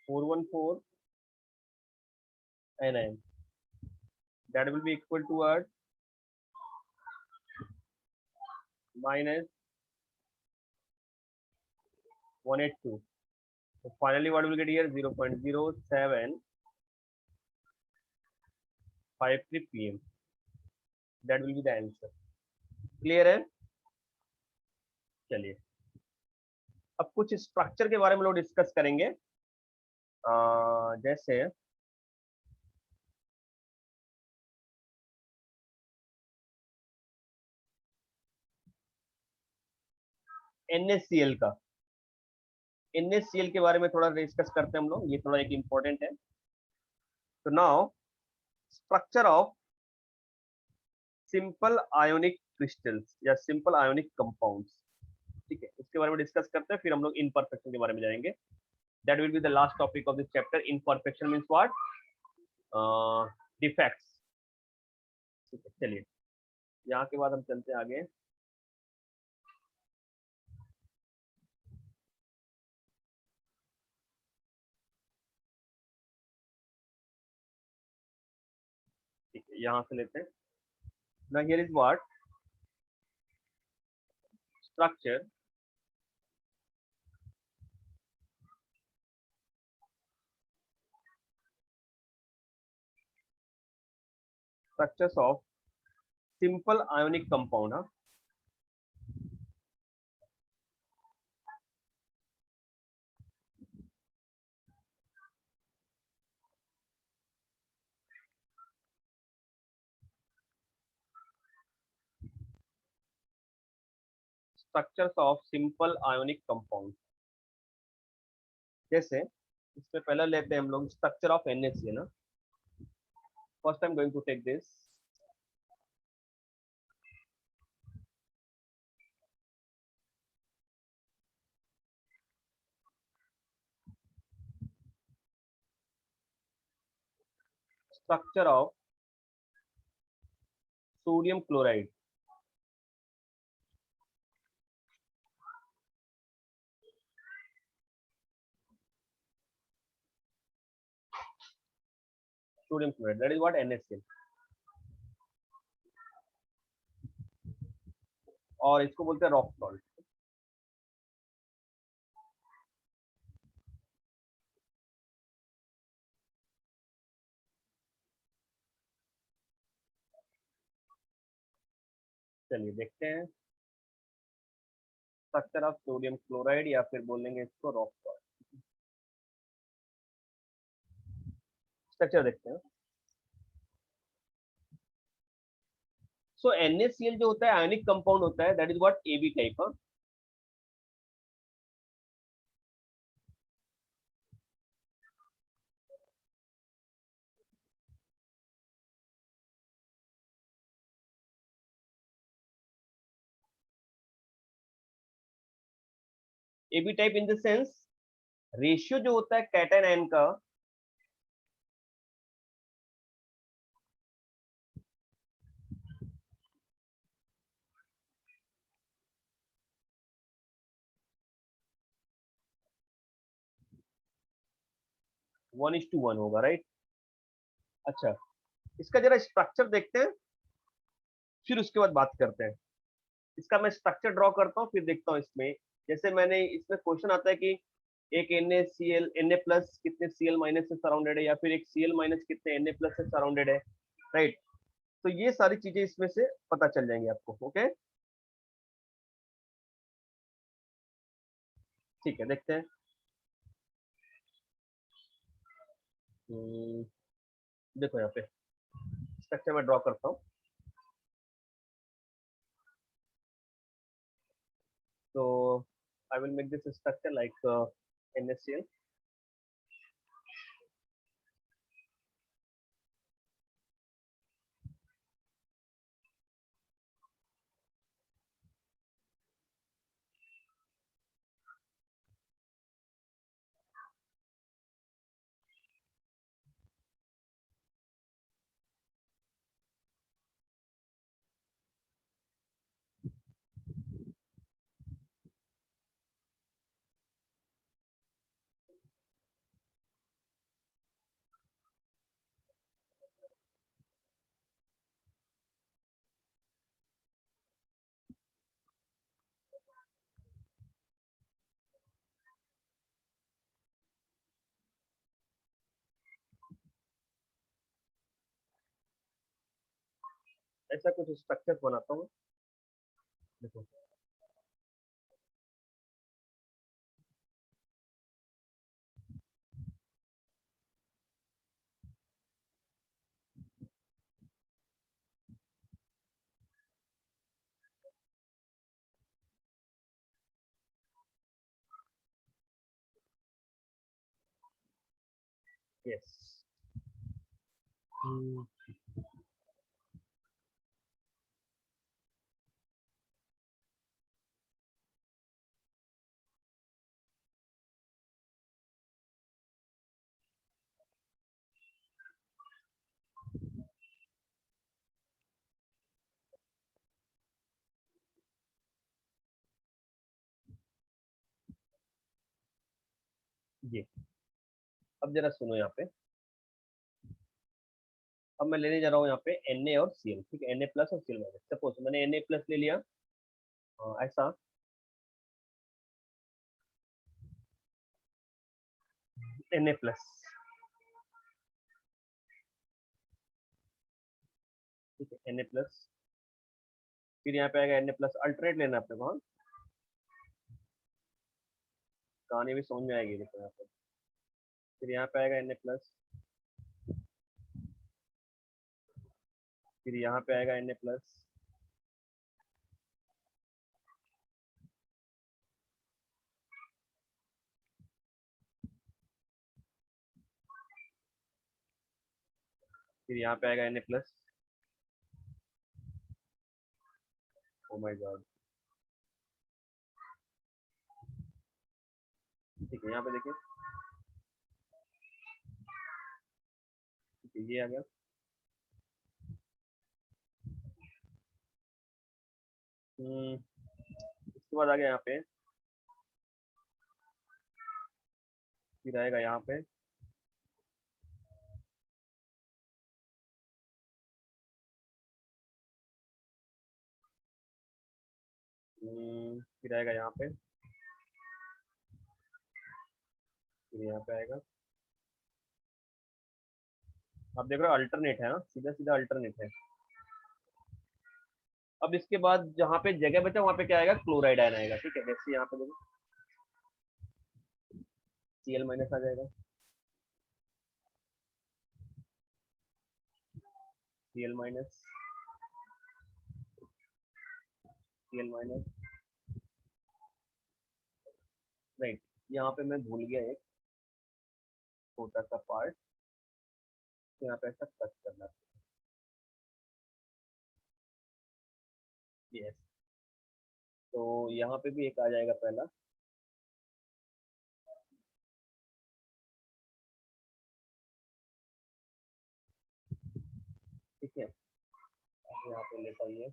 414 anion, that will be equal to what, minus 182. So finally what will get here, 0.0753 pm, that will be the answer। Clear है। चलिए अब कुछ स्ट्रक्चर के बारे में लोग डिस्कस करेंगे, जैसे NaCl का, NaCl के बारे में थोड़ा डिस्कस करते हैं हम लोग, ये थोड़ा एक इम्पोर्टेंट है। तो now structure of simple ionic crystals या सिंपल आयोनिक कंपाउंड्स, ठीक है, उसके बारे में डिस्कस करते हैं, फिर हम लोग इनपरफेक्शन के बारे में जाएंगे। That will be the last topic of this chapter. Imperfection means what, defects, ठीक है। चलिए यहाँ के बाद हम चलते हैं आगे। ठीक है, यहाँ से लेते हैं ना, here is what structure structures of simple ionic compound, huh? Structures of simple ionic compound, जैसे इसमें पहले लेते हैं हम लोग स्ट्रक्चर ऑफ NaCl ना। First I am going to take this, structure of sodium chloride, sodium chloride that is what NaCl, और इसको बोलते हैं रॉक सॉल्ट। चलिए देखते हैं स्ट्रक्चर ऑफ सोडियम क्लोराइड, या फिर बोलेंगे इसको रॉक सॉल्ट। स्ट्रक्चर देखते हैं। सो NaCl जो होता है आयनिक कंपाउंड होता है, that is what AB type. AB type in the sense ratio जो होता है कैटायन आयन का, वन इज टू वन होगा, राइट। अच्छा, इसका जरा स्ट्रक्चर देखते हैं, फिर उसके बाद बात करते हैं। इसका मैं स्ट्रक्चर ड्रॉ करता हूँ, फिर देखता हूँ इसमें, जैसे मैंने इसमें क्वेश्चन आता है कि एक NaCl Na प्लस कितने Cl माइनस से सराउंडेड है, या फिर एक Cl माइनस कितने Na प्लस से सराउंडेड है, राइट। तो ये सारी चीजें इसमें से पता चल जाएंगी आपको। ओके, ठीक है, देखते हैं। देखो यहाँ पे स्ट्रक्चर मैं ड्रॉ करता हूँ। तो I will make this structure like NaCl। ऐसा कुछ स्ट्रक्चर बनाता हूँ, देखो। यस, ये अब जरा सुनो यहाँ पे। अब मैं लेने जा रहा हूँ यहाँ पे Na और Cl, ठीक है, Na प्लस और Cl माइनस। सपोज मैंने Na प्लस ले लिया, ऐसा, Na प्लस, ठीक है, Na प्लस। फिर यहाँ पे आएगा Na प्लस, अल्टरनेट लेना है अपने को, हाँ, कहानी भी समझ में आएगी, देखो यहाँ पे। फिर यहाँ पे आएगा Na प्लस, फिर यहाँ पे आएगा Na प्लस, फिर यहाँ पे आएगा Na plus. Oh my God, ठीक है, यहाँ पे देखिए, ठीक है, ये आ गया। उसके बाद आ गया यहाँ पे, फिर आएगा यहाँ पे, फिर आएगा यहाँ पे, फिर यहाँ पे आएगा। आप देख रहे हो अल्टरनेट है ना, सीधा सीधा अल्टरनेट है। अब इसके बाद जहाँ पे जगह बचा वहाँ पे क्या आएगा, क्लोराइड आयन आएगा, ठीक है। जैसे यहाँ पे देखो Cl माइनस आ जाएगा, Cl minus, Cl minus, right. यहाँ पे मैं भूल गया एक छोटा सा पार्ट, तो यहाँ पे ऐसा कट करना है, यस। तो यहाँ पे भी एक आ जाएगा पहला, ठीक है। अब यहाँ पे लेता ही है,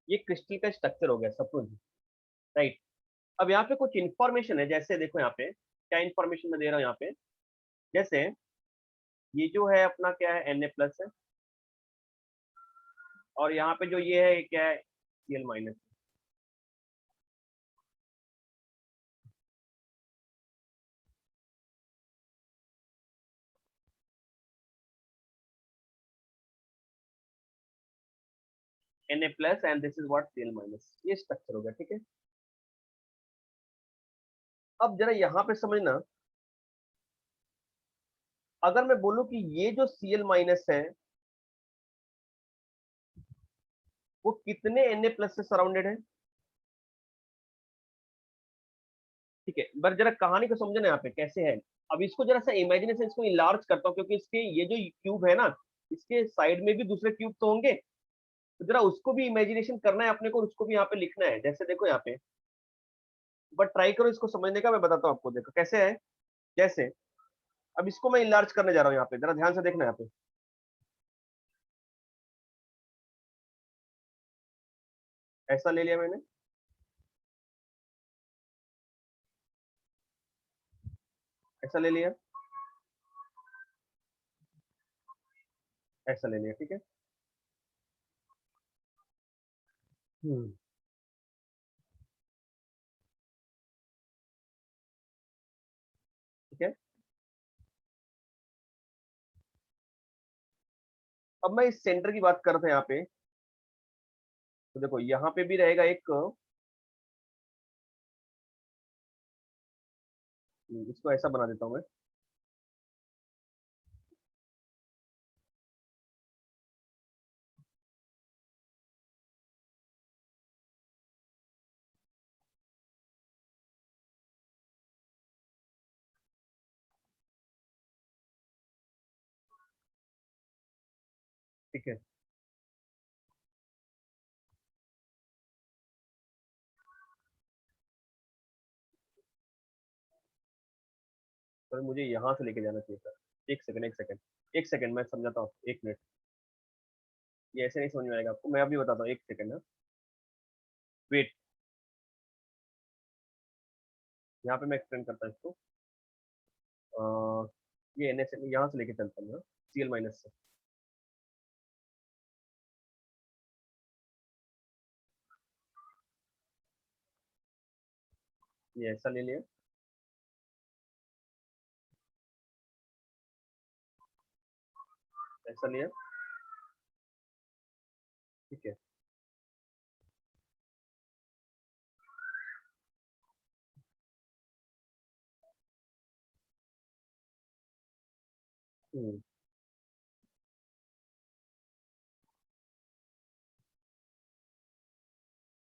ये क्रिस्टल का स्ट्रक्चर हो गया सपोज, राइट। अब यहाँ पे कुछ इंफॉर्मेशन है, जैसे देखो यहाँ पे क्या इंफॉर्मेशन मैं दे रहा हूँ यहाँ पे। जैसे ये जो है अपना क्या है, Na+ है, और यहाँ पे जो ये है ये क्या है, Cl-। Na+ and this is what, Cl-। ये स्ट्रक्चर हो गया, ठीक है। अब जरा यहाँ पे समझना, अगर मैं बोलूं कि ये जो Cl- है वो कितने Na+ से सराउंडेड है, ठीक है। बस जरा कहानी को समझना यहाँ पे कैसे है। अब इसको जरा सा इमेजिनेशन, इसको इलार्ज करता हूँ, क्योंकि इसके ये जो क्यूब है ना, इसके साइड में भी दूसरे क्यूब तो होंगे, तो जरा उसको भी इमेजिनेशन करना है अपने को, उसको भी यहाँ पे लिखना है। जैसे देखो यहाँ पे, बट ट्राई करो इसको समझने का, मैं बताता हूँ आपको, देखो कैसे है। जैसे अब इसको मैं इलार्ज करने जा रहा हूँ यहाँ पे, जरा ध्यान से देखना यहाँ पे। ऐसा ले लिया मैंने, ऐसा ले लिया, ऐसा ले लिया, ठीक है। हम्म, ठीक है। अब मैं इस सेंटर की बात कर रहा था यहाँ पे, तो देखो यहाँ पे भी रहेगा एक, इसको ऐसा बना देता हूँ मैं। ठीक है, तो मुझे यहाँ से लेके जाना चाहिए था। एक सेकंड, एक सेकंड, एक सेकंड, मैं समझाता हूँ, एक मिनट। ये ऐसे नहीं समझ में आएगा आपको, मैं अभी बताता हूँ, एक सेकंड ना, वेट। यहाँ पे मैं एक्सप्लेन करता हूँ इसको। ये एन एस यहाँ से लेके चलता हूँ Cl- से। ये ऐसा ले लिया, ऐसा लिया, ठीक है। हम्म,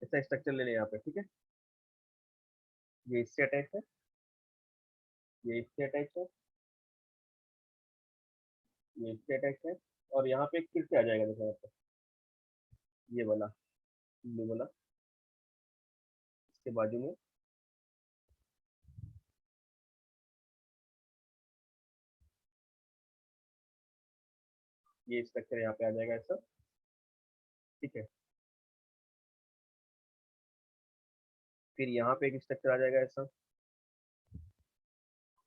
ऐसा स्ट्रक्चर ले लिया यहाँ पे, ठीक है। ये इससे अटैच है, ये इससे अटैच है, ये इससे अटैच है, और यहाँ पे एक फिर से आ जाएगा, देखो यहाँ पे ये वाला, ब्लू वाला, इसके बाजू में ये स्ट्रक्चर यहाँ पे आ जाएगा ऐसा, ठीक है। फिर यहाँ पे एक स्ट्रक्चर आ जाएगा ऐसा,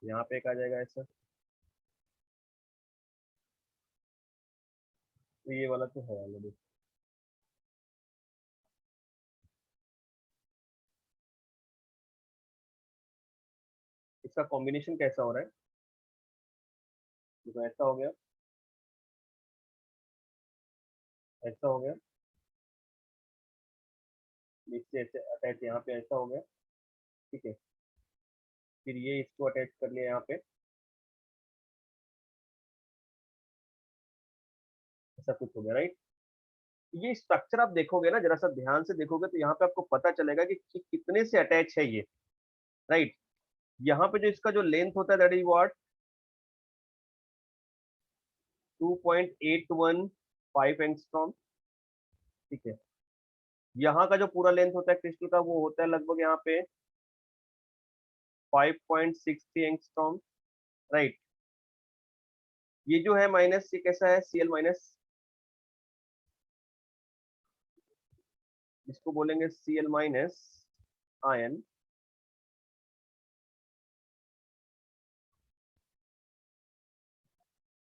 यहाँ पे एक आ जाएगा ऐसा, तो ये वाला तो है ऑलरेडी। इसका कॉम्बिनेशन कैसा हो रहा है, देखो ऐसा हो गया, ऐसा हो गया, इससे ऐसे अटैच यहाँ पे ऐसा हो गया, ठीक है। फिर ये इसको अटैच कर लिया यहाँ पे, ऐसा कुछ हो गया, राइट। ये स्ट्रक्चर आप देखोगे ना, जरा सा ध्यान से देखोगे, तो यहाँ पे आपको पता चलेगा कि कितने से अटैच है ये, राइट। यहाँ पे जो इसका जो लेंथ होता है, दैट इज व्हाट, 2.815 एंगस्ट्रॉम, ठीक है। यहाँ का जो पूरा लेंथ होता है क्रिस्टल का, वो होता है लगभग यहाँ पे 5.63 एंगस्ट्रॉम, राइट। ये जो है माइनस, ये कैसा है, Cl-। इसको बोलेंगे Cl minus ion,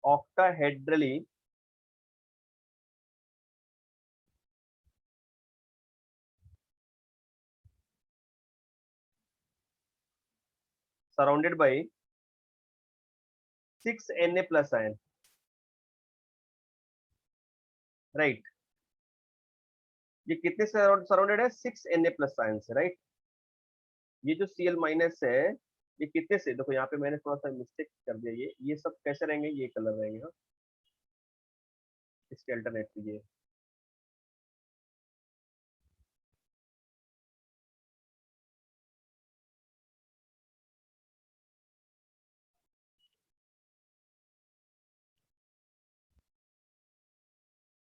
octahedrally surrounded by 6Na plus ion, right. ये कितने से सराउंडेड है? 6Na प्लस आयन से, राइट। ये जो Cl माइनस है ये कितने से, देखो यहाँ पे मैंने थोड़ा सा मिस्टेक कर दिया, ये सब कैसे रहेंगे, ये कलर रहेंगे, हाँ इसके अल्टरनेट कीजिए।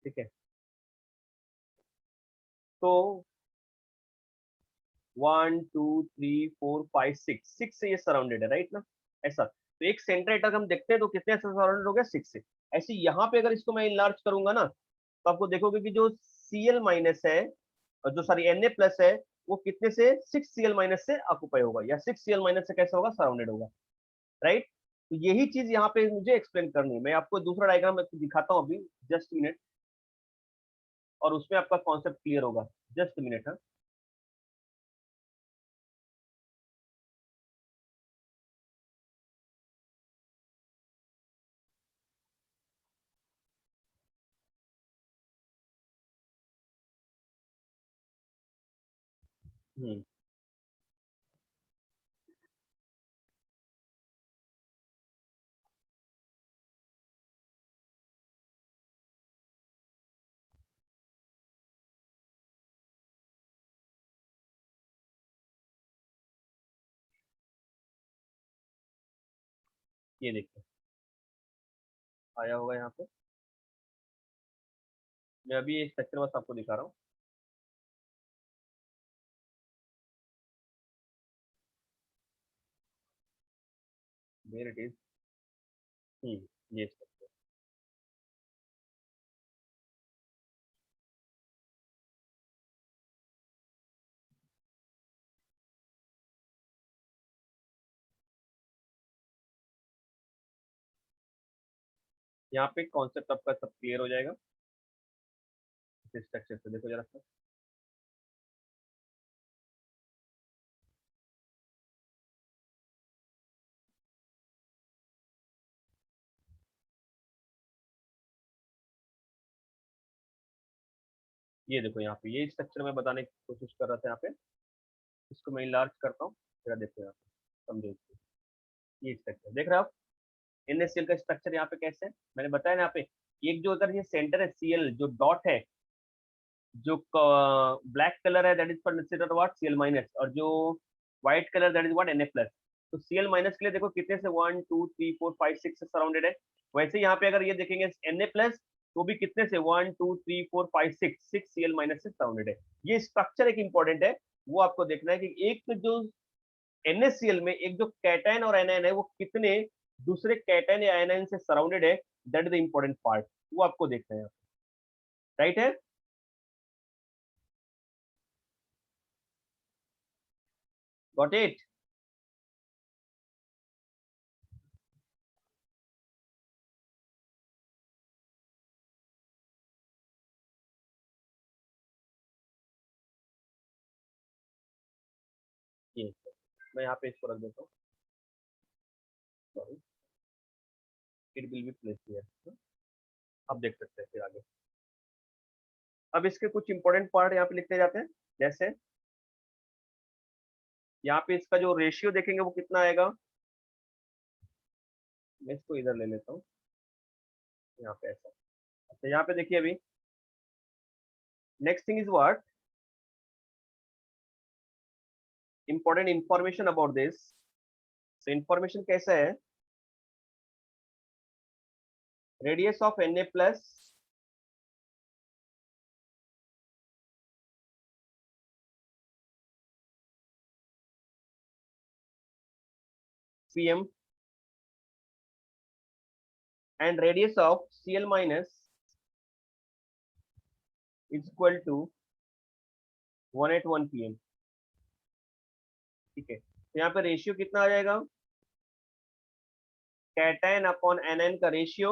ठीक है, तो 1 2 3 4 5 6 से ये सराउंडेड है, राइट ना, ऐसा। तो एक सेंटर एटम हम देखते हैं तो कितने से सराउंडेड हो गया? 6 से। ऐसे यहाँ पे अगर इसको मैं इनलार्ज करूंगा ना, तो आपको देखोगे कि जो Cl माइनस है और जो सॉरी Na प्लस है, वो कितने से? 6Cl माइनस से ऑक्यूपाई होगा, या 6Cl माइनस से कैसे होगा? सराउंडेड होगा, राइट। तो यही चीज यहाँ पे मुझे एक्सप्लेन करनी है। मैं आपको दूसरा डायग्राम दिखाता हूँ अभी, जस्ट मिनट, और उसमें आपका कॉन्सेप्ट क्लियर होगा। जस्ट मिनट, हाँ। हम्म, ये देखिए आया होगा यहाँ पे। मैं अभी ये स्ट्रक्चर बस आपको दिखा रहा हूँ। Where it is. ये structure। यहाँ पे कॉन्सेप्ट आपका सब क्लियर हो जाएगा इस स्ट्रक्चर से। देखो जरा सा, ये देखो यहाँ पे ये स्ट्रक्चर मैं बताने की कोशिश कर रहा था यहाँ पे। इसको मैं लार्ज करता हूँ, जरा देखो यहाँ पे, समझो इसको। ये स्ट्रक्चर देख रहे हो आप? NaCl का स्ट्रक्चर यहाँ पे कैसे है, मैंने बताया ना यहाँ पे। एक जो अगर ये सेंटर है Cl, जो डॉट है, जो ब्लैक कलर है, that is considered what? Cl minus. और जो white colour, that is what? Na plus. तो Cl माइनस के लिए देखो कितने से 1 2 3 4 5 6 से सराउंडेड है। वैसे यहाँ पे अगर ये देखेंगे Na प्लस, तो भी कितने से? 1 2 3 4 5 6 Cl माइनस से सराउंडेड है। ये स्ट्रक्चर एक इंपॉर्टेंट है, वो आपको देखना है कि एक जो NaCl में एक जो कैटायन और एनायन है, वो कितने दूसरे कैटायन या एनायन से सराउंडेड है, that is the important part, वो आपको देखना है, राइट है। Got it? ये मैं यहाँ पे इसको रख देता हूँ, sorry, it will be place here. अब देख सकते हैं फिर आगे। अब इसके कुछ इंपॉर्टेंट पार्ट यहाँ पे लिखते जाते हैं, जैसे यहाँ पे इसका जो रेशियो देखेंगे वो कितना आएगा। मैं इसको इधर ले लेता हूँ, यहाँ पे ऐसा। अच्छा यहाँ पे देखिए अभी, next thing is what, important information about this. तो इंफॉर्मेशन कैसा है? Radius of Na plus Cm and radius of Cl minus is equal to 1 PM। ठीक है, तो यहाँ पे रेशियो कितना आ जाएगा, कैटायन अपॉन एनायन का ratio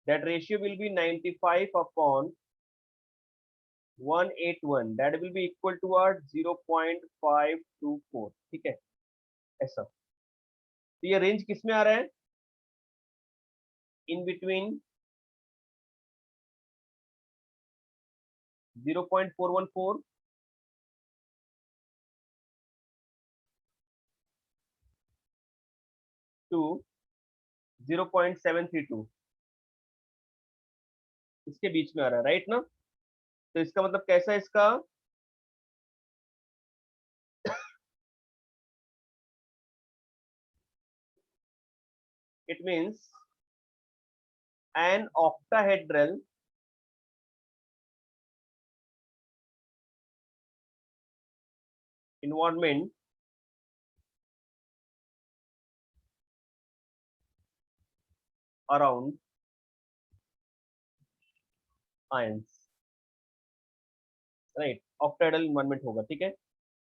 that ratio will be 95 upon 181, that will be equal to what 0.524। ठीक है, ऐसा। तो ये रेंज किस में आ रहा है, इन बिटवीन 0.414 टू 0.732, इसके बीच में आ रहा है, राइट ना। तो इसका मतलब कैसा है इसका, it means an octahedral environment around ions, right, octahedral environment होगा। ठीक है,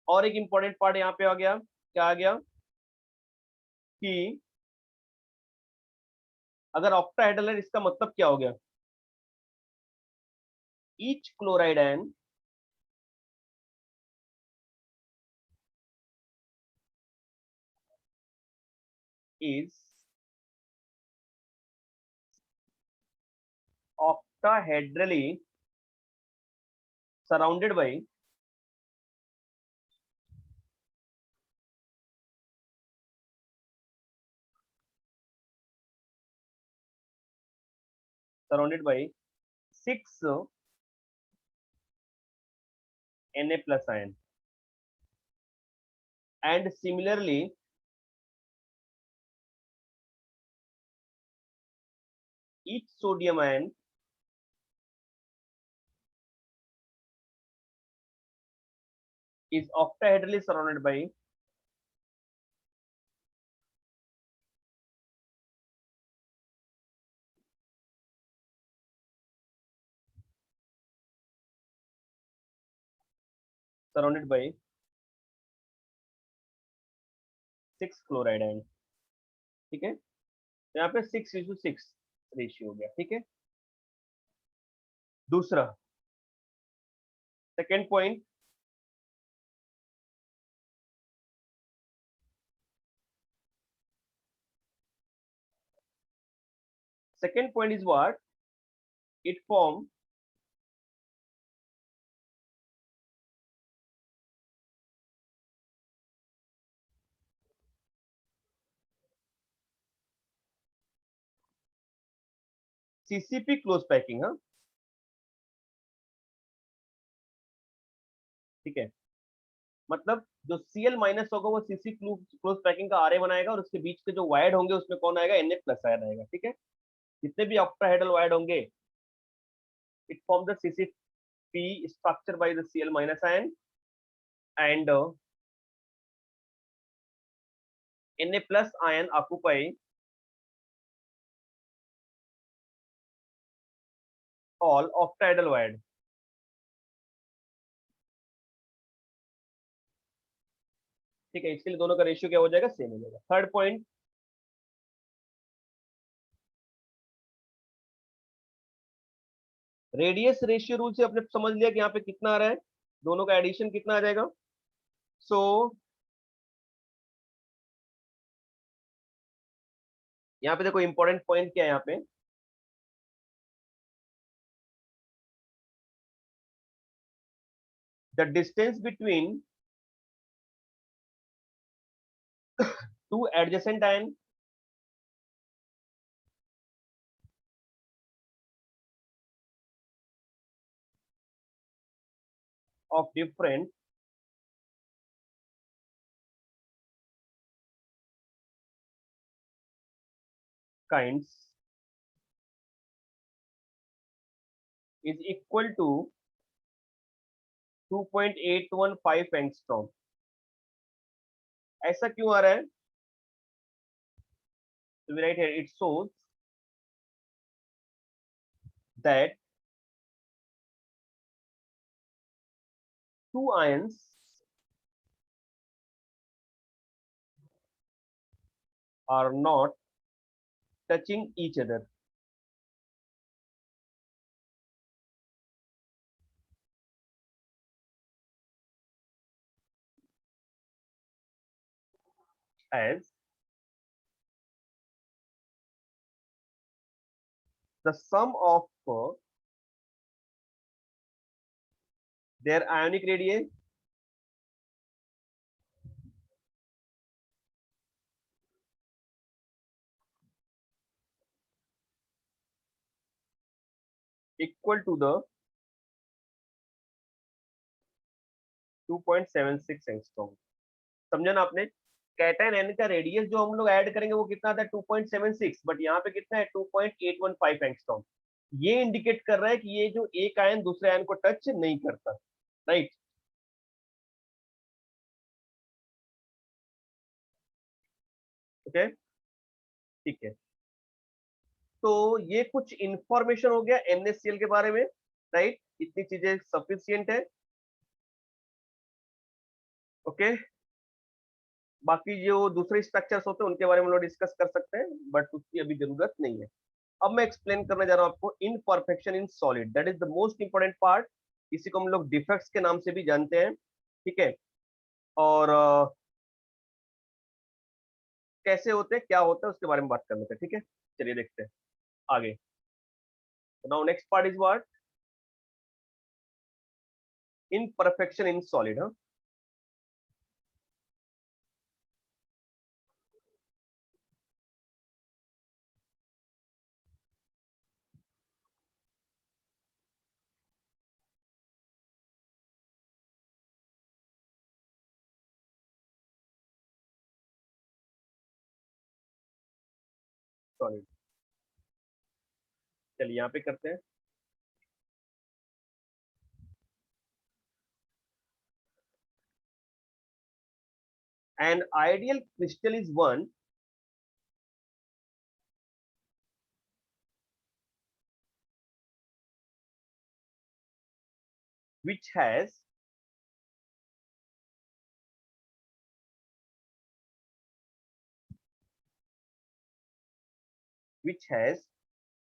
और एक इंपॉर्टेंट पार्ट यहाँ पे आ गया, क्या आ गया कि अगर ऑक्टाहेड्रल है इसका मतलब क्या हो गया, each chloride ion is octahedrally surrounded by surrounded by 6 Na plus ion, and similarly each sodium ion is octahedrally surrounded by surrounded by 6 chloride ion। ठीक है, तो यहाँ पे 6:6 रेशियो हो गया। ठीक है, दूसरा second point, second point is what, it form CCP close packing. हाँ, ठीक है, मतलब जो Cl माइनस होगा वो सीसी क्लोज पैकिंग का आरए बनाएगा, और उसके बीच के जो वायर्ड होंगे उसमें कौन आएगा, Na प्लस आयन आएगा। ठीक है, जितने भी ऑक्टाहेड्रल वायर्ड होंगे, it form the CCP structure by the Cl minus ion, and Na plus ion occupy all octahedral wired। ठीक है, इसके लिए दोनों का रेशियो क्या हो जाएगा, सेम हो जाएगा। Third point, radius ratio rule से अपने समझ लिया कि यहाँ पे कितना आ रहा है, दोनों का एडिशन कितना आ जाएगा। सो यहाँ पे देखो इंपॉर्टेंट पॉइंट क्या है, यहाँ पे the distance between two adjacent ion of different kinds is equal to 2.815 angstrom. ऐसा क्यों आ रहा है, So we write here, it shows that two ions are not touching each other. As the sum of their ionic radii equal to the 2.76 angstrom. समझा ना आपने? Cation N का radius जो हम लोग ऐड करेंगे वो कितना था, 2.76, बट यहाँ पे कितना है, 2.815 एंगस्ट्रॉम। ये इंडिकेट कर रहा है कि ये जो एक आयन दूसरे आयन को टच नहीं करता, राइट। ओके, ठीक है। तो ये कुछ इंफॉर्मेशन हो गया NaCl के बारे में, राइट। इतनी चीजें सफिशियंट है। ओके, बाकी जो दूसरे स्ट्रक्चर्स होते हैं उनके बारे में लोग डिस्कस कर सकते हैं, बट उसकी अभी जरूरत नहीं है। अब मैं एक्सप्लेन करने जा रहा हूं आपको imperfection in solid, that is the most important part. इसी को हम लोग डिफेक्ट्स के नाम से भी जानते हैं, ठीक है। और कैसे होते हैं, क्या होता है, उसके बारे में बात कर लेते हैं, ठीक है। चलिए देखते हैं आगे। Now next part is what, imperfection in solid. हाँ, सॉलिड, चलिए यहाँ पे करते हैं। An ideal crystal is one which has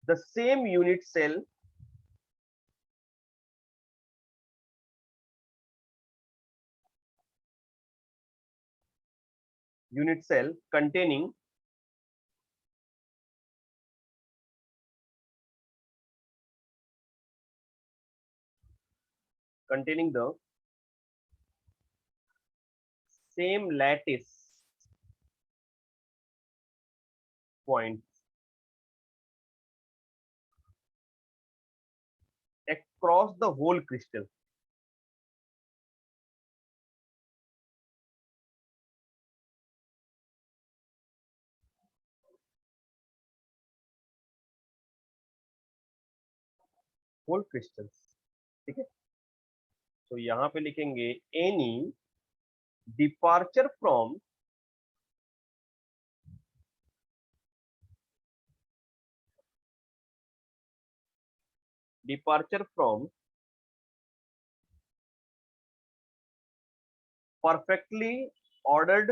the same unit cell containing the same lattice points across the whole crystal. Whole crystals, ठीक है। तो यहाँ पे लिखेंगे any departure from perfectly ordered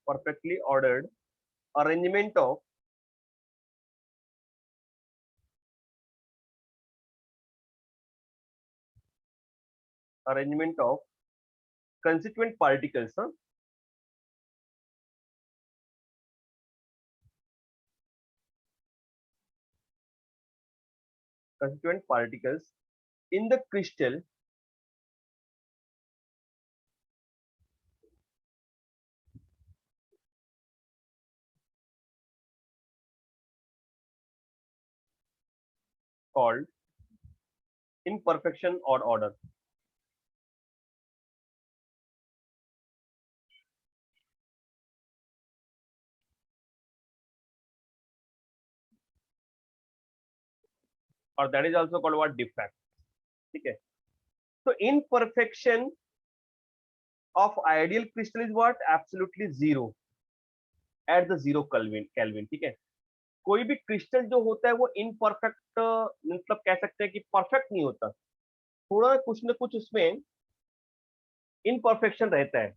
perfectly ordered arrangement of constituent particles, huh? Constituent particles in the crystal called imperfection or order. Or that is also called what? Defect. ठीक है. So imperfection of ideal crystal is what? Absolutely zero at the zero Kelvin. ठीक है. कोई भी crystal जो होता है वो इनपरफेक्ट, मतलब कह सकते हैं कि परफेक्ट नहीं होता, थोड़ा कुछ न कुछ उसमें इनपरफेक्शन रहता है.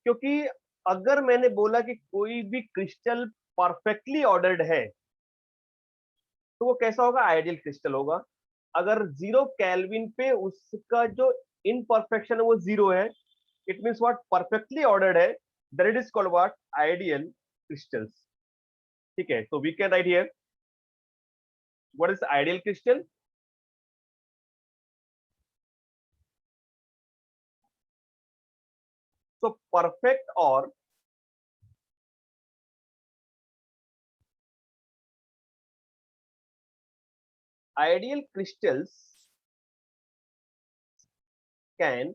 क्योंकि अगर मैंने बोला कि कोई भी क्रिस्टल परफेक्टली ऑर्डर्ड है तो वो कैसा होगा? आइडियल क्रिस्टल होगा. अगर जीरो केल्विन पे उसका जो इनपरफेक्शन है वो जीरो है, it means what? Perfectly ordered है, that it is called what? Ideal crystals. ठीक है. तो we can write here what is ideal crystal. So perfect or ideal crystals can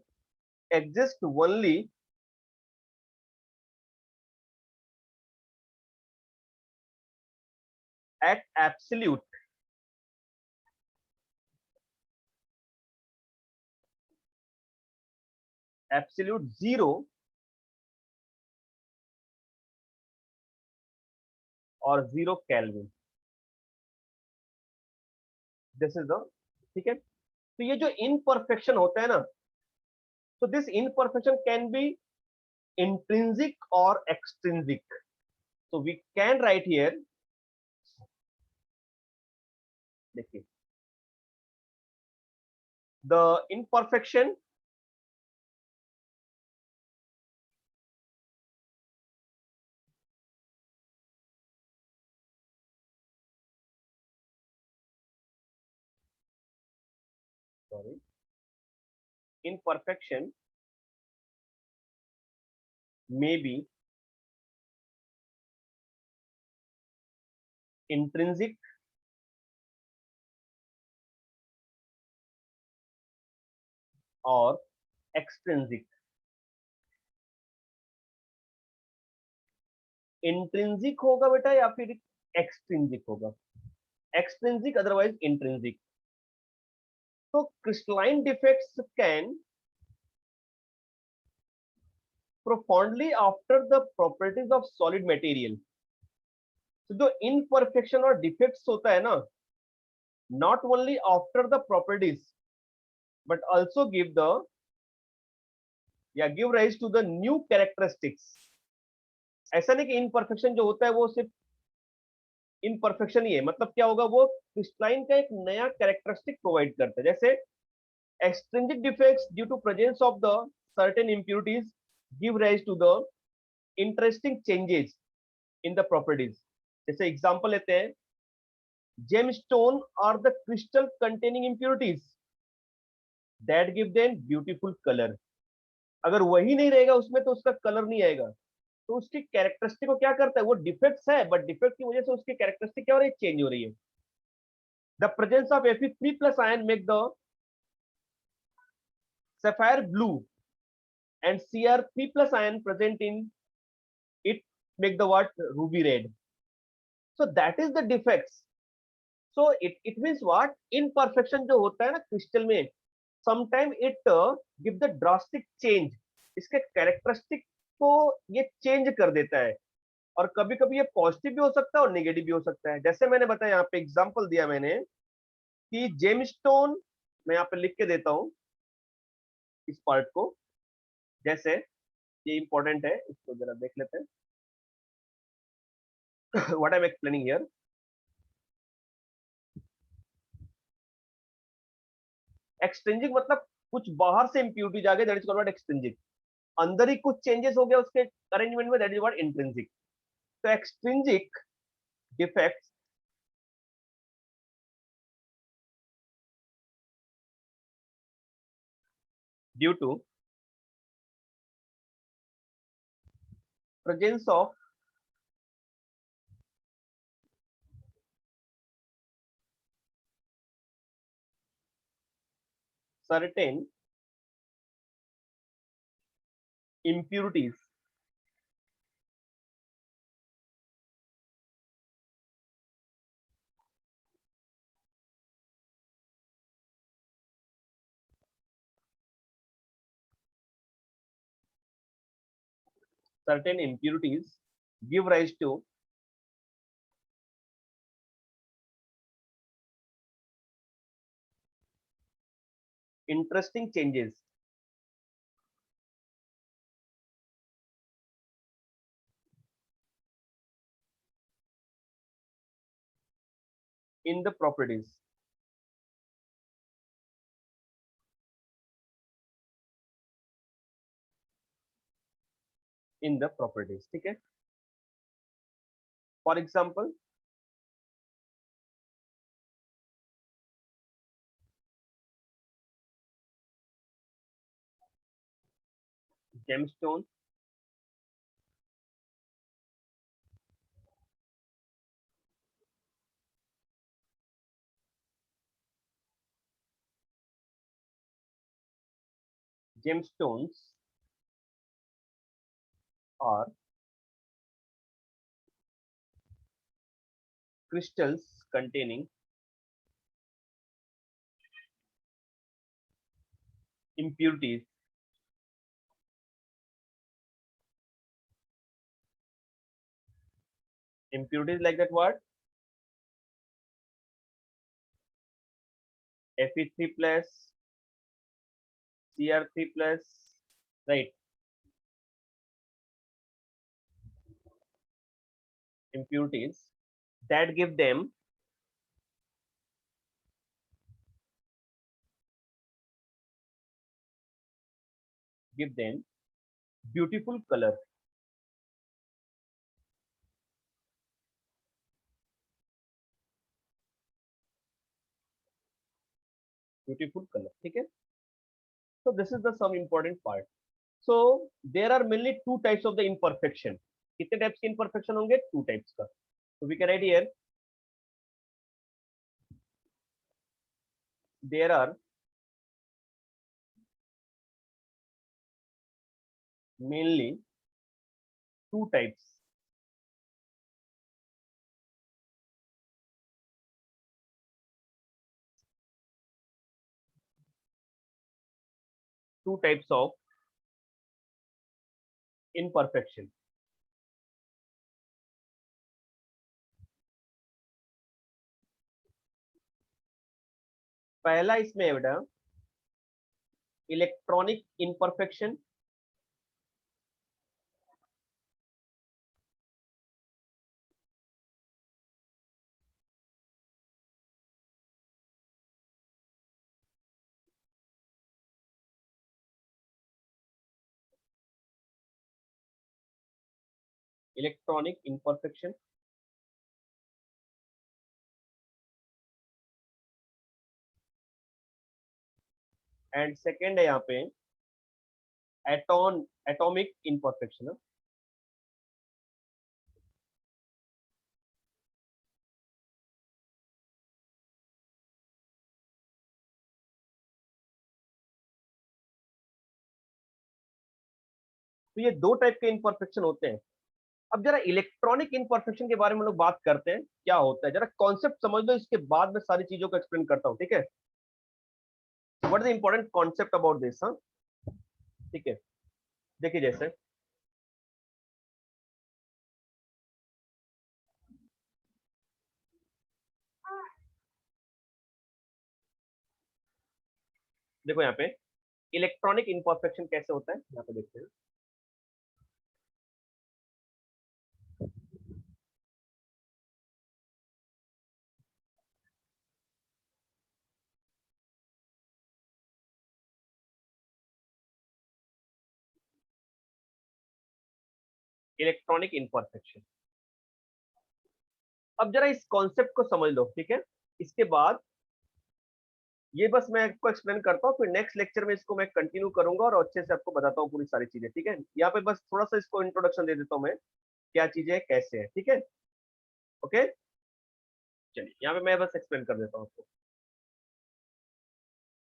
exist only at absolute zero और zero kelvin. This is the. ठीक है. तो ये जो imperfection होता है ना, तो this imperfection can be intrinsic और extrinsic. so we can write here, देखिए, the imperfection sorry imperfection may be intrinsic और extrinsic. इंट्रिंसिक होगा बेटा या फिर एक्सट्रिंसिक होगा? Extrinsic otherwise intrinsic. तो crystalline defects can profoundly alter the properties of solid material. तो जो इनपरफेक्शन और डिफेक्ट्स होता है ना, not only after the properties but also give the या give rise to the new characteristics. ऐसा नहीं कि इनपरफेक्शन जो होता है वो सिर्फ इनपरफेक्शन ही है. मतलब क्या होगा? वो क्रिस्टलाइन का एक नया कैरेक्टरिस्टिक प्रोवाइड करता है. जैसे extrinsic defects due to presence of the certain impurities give rise to the interesting changes in the properties. जैसे एग्जांपल लेते हैं, gemstone are the crystal containing impurities that give them beautiful colour. अगर वही नहीं रहेगा उसमें तो उसका कलर नहीं आएगा. तो उसकी कैरेक्टरिस्टिक को क्या करता है? वो डिफेक्ट्स है बट डिफेक्ट की वजह से उसकी कैरेक्टरिस्टिक क्या हो रही है? चेंज हो रही है. The presence of Fe3+ ion make the sapphire blue and Cr3+ ion present in it make the what? Ruby red. So that is the defects. So it means what? Imperfection जो होता है ना crystal में, sometime it give the drastic change. इसके characteristic को ये change कर देता है. और कभी कभी ये पॉजिटिव भी हो सकता है और नेगेटिव भी हो सकता है. जैसे मैंने बताया, यहाँ पे एग्जांपल दिया मैंने कि जेमस्टोन, मैं यहाँ पे लिख के देता हूं इस पार्ट को. जैसे ये इंपॉर्टेंट है, इसको जरा देख लेते हैं. What I am explaining here. Extrinsic मतलब कुछ बाहर से इंप्यूरिटीज आ गए, दैट इज कॉल्ड एक्सट्रिंसिक. अंदर ही कुछ चेंजेस हो गया उसके अरेंजमेंट में, दैट इज व्हाट? इंट्रिंसिक. तो extrinsic defects due to presence of certain impurities give rise to interesting changes in the properties ठीक है. For example, gemstone, gemstones are crystals containing impurities like that word Fe3 plus Cr3 plus, right? Impurities that give them beautiful color. ठीक है. So this is the some important part. So there are mainly two types of the imperfection. कितने types के imperfection होंगे? Two types का. So we can write here there are mainly two types of imperfection. पहला इसमें है बेटा electronic imperfection, electronic imperfection. And second है यहाँ पे एटॉमिक imperfection. तो ये दो टाइप के imperfection होते हैं. अब जरा इलेक्ट्रॉनिक imperfection के बारे में लोग बात करते हैं, क्या होता है जरा कॉन्सेप्ट समझ लो, इसके बाद में सारी चीजों को एक्सप्लेन करता हूँ. ठीक है. What is the important concept about this. हाँ, ठीक है. देखिए जैसे देखो यहाँ पे इलेक्ट्रॉनिक imperfection कैसे होता है, यहाँ पे देखते हैं. Electronic imperfection. अब जरा इस कॉन्सेप्ट को समझ लो. ठीक है. इसके बाद ये बस मैं आपको एक्सप्लेन करता हूँ, फिर नेक्स्ट लेक्चर में इसको मैं कंटिन्यू करूंगा और अच्छे से आपको बताता हूँ पूरी सारी चीजें. ठीक है. यहाँ पे बस थोड़ा सा इसको इंट्रोडक्शन दे देता हूँ मैं, क्या चीजें है कैसे है. ठीक है. ओके, चलिए यहाँ पे मैं बस एक्सप्लेन कर देता हूँ आपको.